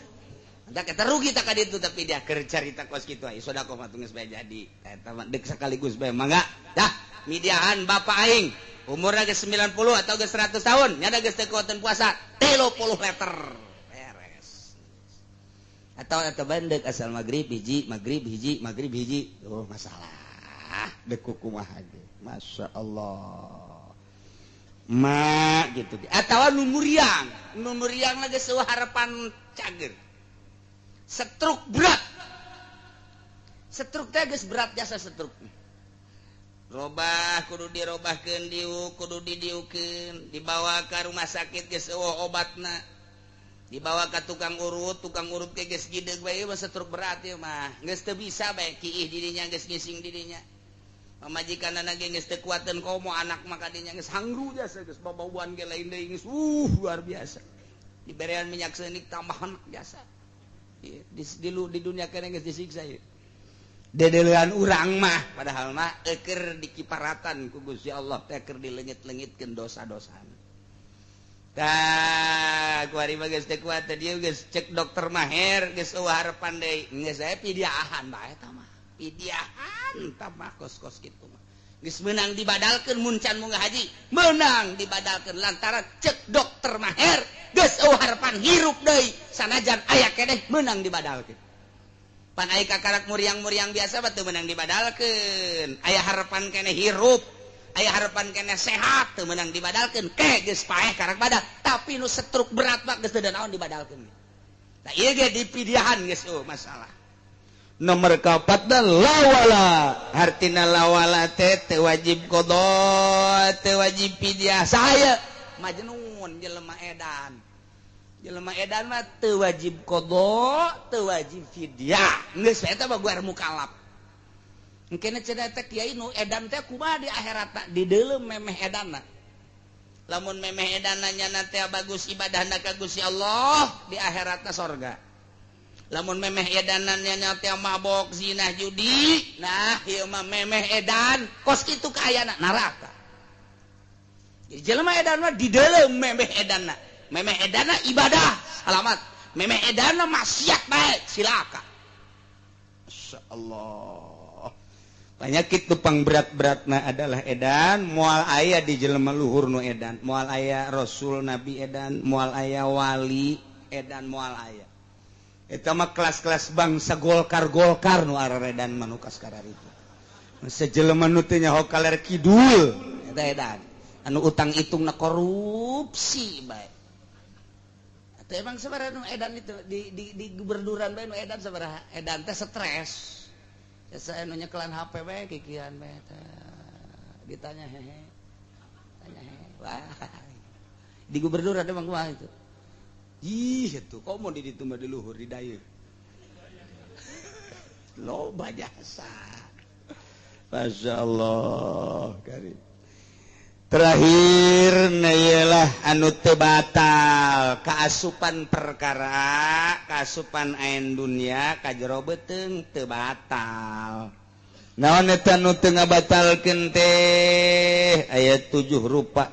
Speaker 2: da kita rugi tak ka ditu tapi dia keur carita kos kitu aya sodako mah geus bae jadi eta mah deuk sakaligus bae mangga dah midiahan bapak aing umurna geus 90 atau geus 100 tahun nya da geus teu kuateun puasa 30 liter beres atau bandek asal maghrib hiji oh masalah
Speaker 1: deku kumaha ge masya Allah
Speaker 2: ma gitu atawa nu muriang lagi sewa harapan cager stroke teh geus berat jasa stroke robah kudu dirobahkeun diuk kudu didiukeun dibawa ka rumah sakit geus eueuh obatna dibawa ka tukang urut ke geus gideg bae mah stroke berat ieu mah geus teu bisa bae kiih dirinya geus ngising dirinya pamajikanana ge geus teu kuateun komo anak mah kadinya geus hangru jasa geus babauan ge lain deui geus luar biasa diberean minyak seunik tambahan jasa di dunia kene geus disiksa ieu dedeleuan urang mah padahal mah keur dikiparatan ku Gusti Allah teh keur dileungit-leungitkeun dosa-dosana tah kuari mah geus teu kuat dieu geus cek dokter Maher geus eueuh harapan deui geus aya pidiahan bae eta mah pidiahan tambah kos-kos kitu mah geus meunang dibadalkeun mun can munggah haji meunang dibadalkeun lantaran cek dokter Maher geus eueuh harapan hirup deui sanajan aya keneh meunang dibadalkeun pan aya kakarak muriang-muriang biasa batu meunang dibadalkeun aya harapan keneh hirup aya harapan keneh sehat teu meunang dibadalkeun ke geus paeh karak badak tapi nu stroke berat mah geus teu naon dibadalkeun tah ieu ge dipidiahan geus masalah
Speaker 1: nomor kaopat dan lawala
Speaker 2: artina lawala teh teu wajib qada teu wajib pidyah saya majnun jelema edan mah teu wajib qada teu wajib fidyah geus eta mah guar mukallaf engkena cenah teh kiai nu edan teh kumaha di akhiratna di deulem memeh edanna lamun memeh edanna nyana teh bagus ibadahna ka Gusti Allah di akhiratna sorga lamun memeh edanan nyana teh mabok zina judi nah ieu mah memeh edan kos kitu kaayana neraka jadi jelema edan mah di deulem memeh edanna memeh edanna ibadah alamat memeh edanna maksiat bae silaka
Speaker 1: masyaallah penyakit tupang berat-beratna adalah edan moal aya di jelema luhur nu edan moal aya rasul nabi edan moal aya wali edan moal aya eta mah kelas-kelas bangsa golkar nu araredan manukas kararitu sejelema nu teu nyaho kaler kidul
Speaker 2: eta edan anu utang hitung na korupsi baik. Atau emang sebenarnya nu edan itu di gubernuran bae nu edan sabaraha? Edan teh stres. Saya nu nyekelan HP bae kikian bae ditanya hehe. Tanya hehe. Wah. Di gubernuran emang kumaha itu? Ih itu kok mau di ditu mah di luhur di dayeuh. Loba jasa. Masya Allah karim. Terakhir nayalah anu teu batal kaasupan perkara kaasupan ain dunia kajero beuteung teu batal. Naon eta nu teu ngabatalkeun teh aya 7 rupa.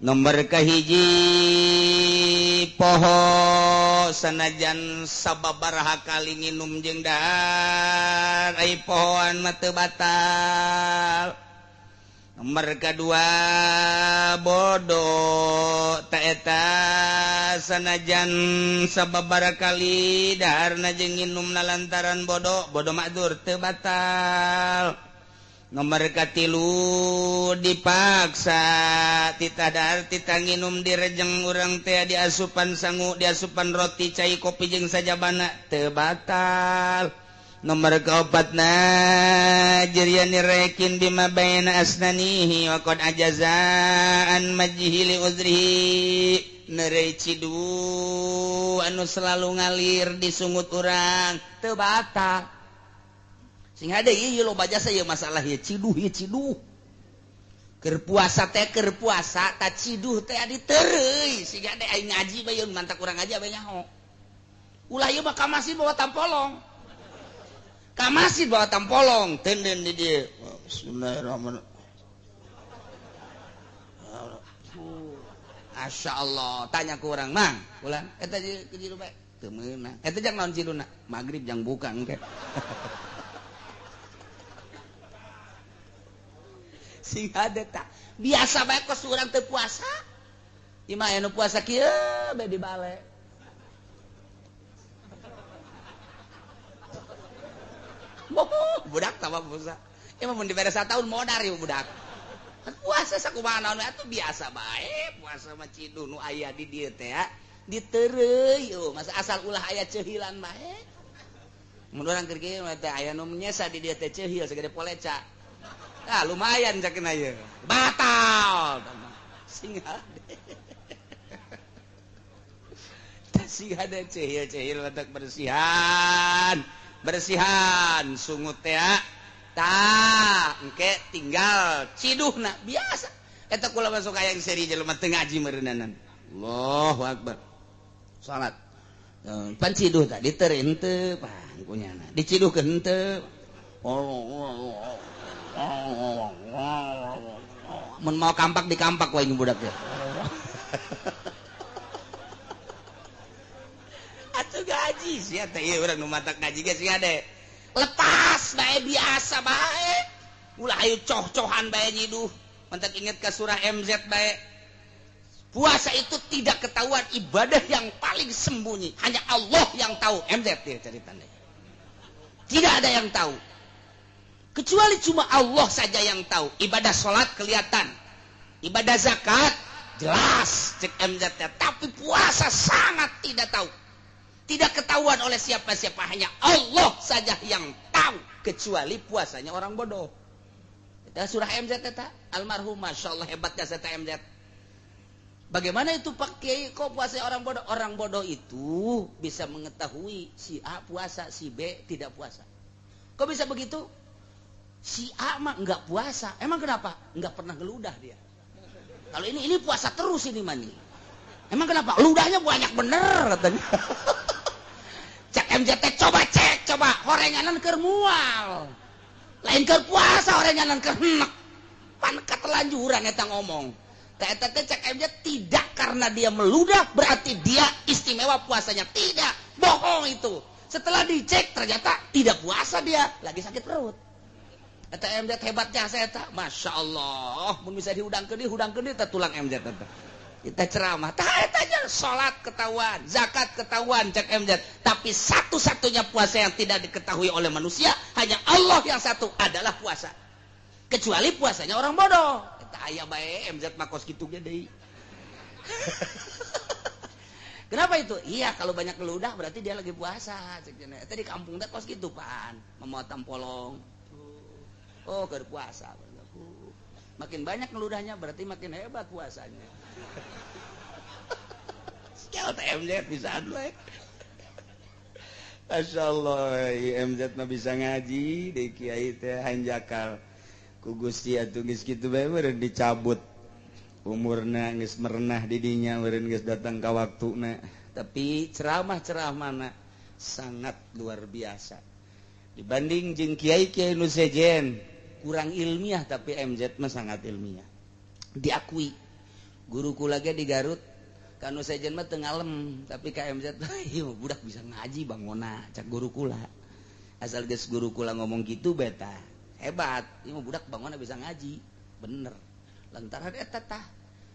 Speaker 2: Nomor kahiji poho sanajan sababaraha kali nginum jeung dahar ai pohoan mah teu batal. Nomor kedua bodoh taeta sanajan sababaraha kali daharna jeung nginumna lantaran bodoh makdur teu batal. Nomor katilu dipaksa titah dahar titah nginum direjeng urang teh diasupan sangu diasupan roti cai kopi jeung sajabana teu batal. Nomor kaopatna jerian nirekin bima baina asnanihi wa qad ajazaan majhili uzrihi nerei cidu anu selalu ngalir disungut urang teu batal. Sing hade ieu loba jasa ieu masalah ieu ciduh keur puasa teh keur puasa ta ciduh teh adi teureui sing hade aing ngaji bae mantak urang ngaji bae nyaho ulah ieu mah ka masjid bawa tampolong ka masjid bawa tampolong tenden di dieu bismillahirrahmanirrahim Masya Allah tanya ke orang mang ulang eta cidu bae teu meunang eta jang naon ciduna magrib jang buka engke sing ada tak biasa bae kos urang teu puasa imah anu puasa kieu bae di bale budak tambah puasa emang mun dibere sataun modar ieu budak puasa sakumaha naon atuh biasa bae puasa mah ciduh nu aya di dieu teh ya diteureuy masa asal ulah aya ceuhilan bae mun urang keur kieu mah teh aya nu nyesa di dieu teh ceuhil sagede poleca. Ah lumayan cakeun aya. Batal. Sing hade. Sing hade cehil letak bersihan. Bersihan sungut teh tah engke tinggal ciduhna biasa. Eta kula masuk aya seri jelema teu ngaji meureunanan. Allahu akbar. Salat. Pan ciduh tah diteureun teu pangkunyana. Diciduhkeun teu. Mun mau kampak di kampak wae budak teh. Atuh gaji sia teh ieu urang nu matak ngaji ge sing ade. Lepas bae biasa bae. Ulah ayo coh-cohan bae nyiduh. Mantak inget ka surah MZ bae. Puasa itu tidak ketahuan ibadah yang paling sembunyi. Hanya Allah yang tahu. MZ dia ceritanya. Tidak ada yang tahu. Kecuali cuma Allah saja yang tahu. Ibadah sholat kelihatan. Ibadah zakat jelas cek MZ. Tapi puasa sangat tidak tahu. Tidak ketahuan oleh siapa-siapa. Hanya Allah saja yang tahu. Kecuali puasanya orang bodoh. Kita surah MZ eta almarhum Masya Allah hebatnya saya MZ. Bagaimana itu Pak Kiai kok puasa orang bodoh? Orang bodoh itu bisa mengetahui si A puasa, si B tidak puasa. Kok bisa begitu? Si A mah enggak puasa. Emang kenapa? Enggak pernah ngeludah dia. Kalau ini puasa terus ini mani. Emang kenapa? Ludahnya banyak bener katanya. Cek MJT coba horenganan keur mual. Lain keur puasa horenganan keur henek. Pan ketelanjuran eta ngomong. Eta cek MJ tidak karena dia meludah berarti dia istimewa puasanya. Tidak, bohong itu. Setelah dicek ternyata tidak puasa dia, lagi sakit perut. Eta MZ hebatnya saya tak, Masya Allah, mun bisa dihudangkeun deui tulang MZ eta. Kita ceramah, tah etanya salat ketahuan, zakat ketahuan cek MZ, tapi satu-satunya puasa yang tidak diketahui oleh manusia hanya Allah yang satu adalah puasa. Kecuali puasanya orang bodoh. aya bae MZ mah kos kitu ge deui. Kenapa itu? Iya, kalau banyak keludah berarti dia lagi puasa. Eta di kampung teh kos kitu pan, memotong polong. Oh, keur puasa. Makin banyak keludahnya berarti makin hebat puasanya. Sekian MZ bisa dulu. Masya Allah, MZ mah bisa ngaji, di kiai teh hanjakal. Ku Gusti atuh geus kitu bae meureun dicabut. Umurna geus merenah di dinya, meureun geus datang ka waktuna. Tapi ceramah-ceramahna sangat luar biasa. Dibanding jeung kiai-kiai nu sejen, kurang ilmiah tapi MZ mah sangat ilmiah. Diakui. Guruku lagi di Garut, kanu sejen mah teu ngalem, tapi ka MZ ieu budak bisa ngaji bangona, cak guru kula. Asal geus guru kula ngomong kitu beta, hebat. Ieu budak bangona bisa ngaji. Bener. Lantaran eta tah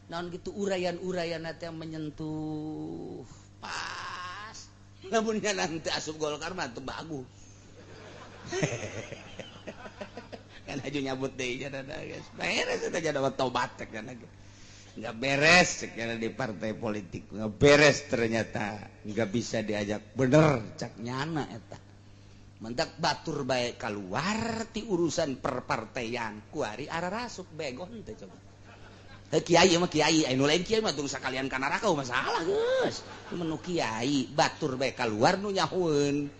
Speaker 2: naon gitu urayan-urayanna teh menyentuh pas. Lamun nanti asup Golkar mah teu bagus. Kan aju nyabut deui cenah guys. Beres eta jadi tobat cek cenah. Enggak beres cek di partai politik. Enggak beres ternyata. Enggak bisa diajak bener cak nyana eta. Mentak batur bae keluar ti urusan perpartaian. Kuari ararasuk begon teh coba. Kiai mah kiai, anu lain kiai mah tung sakalian ka neraka masalah geus. Menu kiai batur bae keluar nu nyahueun.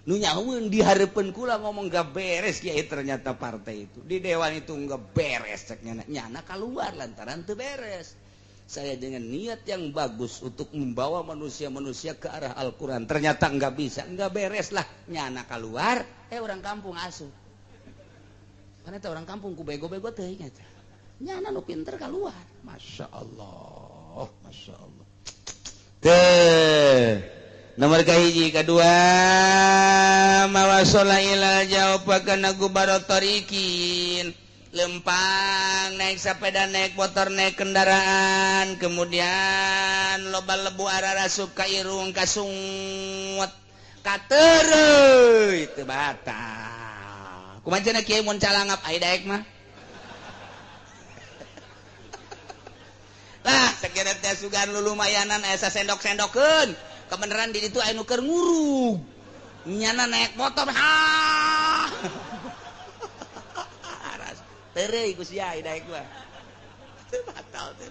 Speaker 2: Nu nyahueun dihareupeun kula ngomong gak beres kiai ternyata partai itu. Di dewan itu enggak beres cek nyana keluar lantaran teu beres. Saya dengan niat yang bagus untuk membawa manusia-manusia ke arah Al-Quran. Ternyata enggak bisa, enggak beres lah. Nyana keluar, orang kampung asuh. Karena orang kampung ku bego-bego teh ingat. Nyana nu pinter keluar. Masya Allah, Masya Allah. Teh, nomor kahiji kedua, mawasola ilal jawabakana gubaratorikin. Lempang naik sepeda naik motor naik kendaraan kemudian loba lebu ararasup ka irung kasungut katereuy teu batal kumaha kieu mun calangap ai daek mah lah sakira teh sugan lulumayanan asa sendok-sendokeun kebeneran di ditu anu keur ngurug nyana naik motor ha terei ku sia daek gua. Teu batal teh.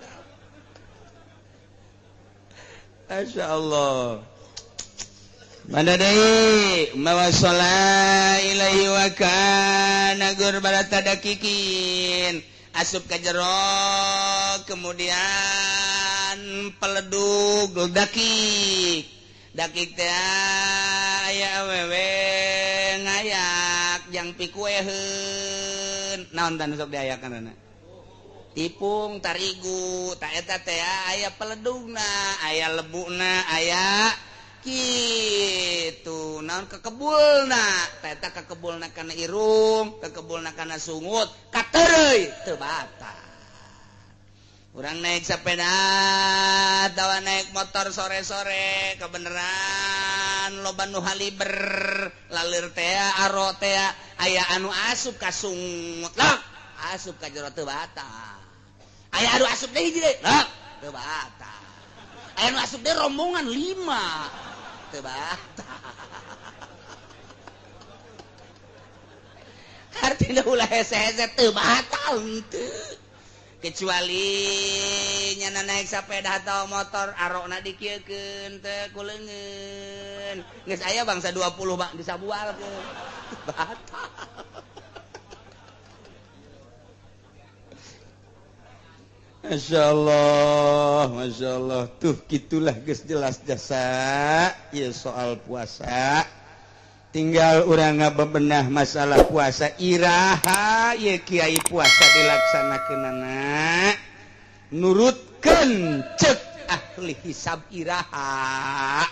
Speaker 2: Masyaallah. Mana deui mawasala ilaihi wa kana gurbarata dakikin. Asup ka jero kemudian peledug dakik. Dakik teh aya awewe ngayak jang pikueheun. Naon tanu sok diayakeunna? Tipung tarigu, ta eta teh aya peledugna, aya lebuna, aya kitu. Naon kekebulna? Ta eta kekebulna kana irung, kekebulna kana sungut, katereuy teu batal. Urang naik sepeda atawa naik motor sore-sore kebeneran loba nu haliber lalir teh aro teh aya anu asup ka sungut lak asup ka jero teu batal aya anu asup deui jadi lak teu batal aya anu asup deui rombongan 5 teu batal artina ulah hese-hese teu batal henteu kecuali nyana naik sepeda atau motor arokna dikieukeun teh kuleungeun geus aya bangsa 20 bang disabualkeun batal Masya Allah tuh gitulah geus jelas jasa ieu soal puasa tinggal urang ngabebenah masalah puasa iraha ye kiai puasa dilaksanakeunana nurutkeun ceuk ahli hisab iraha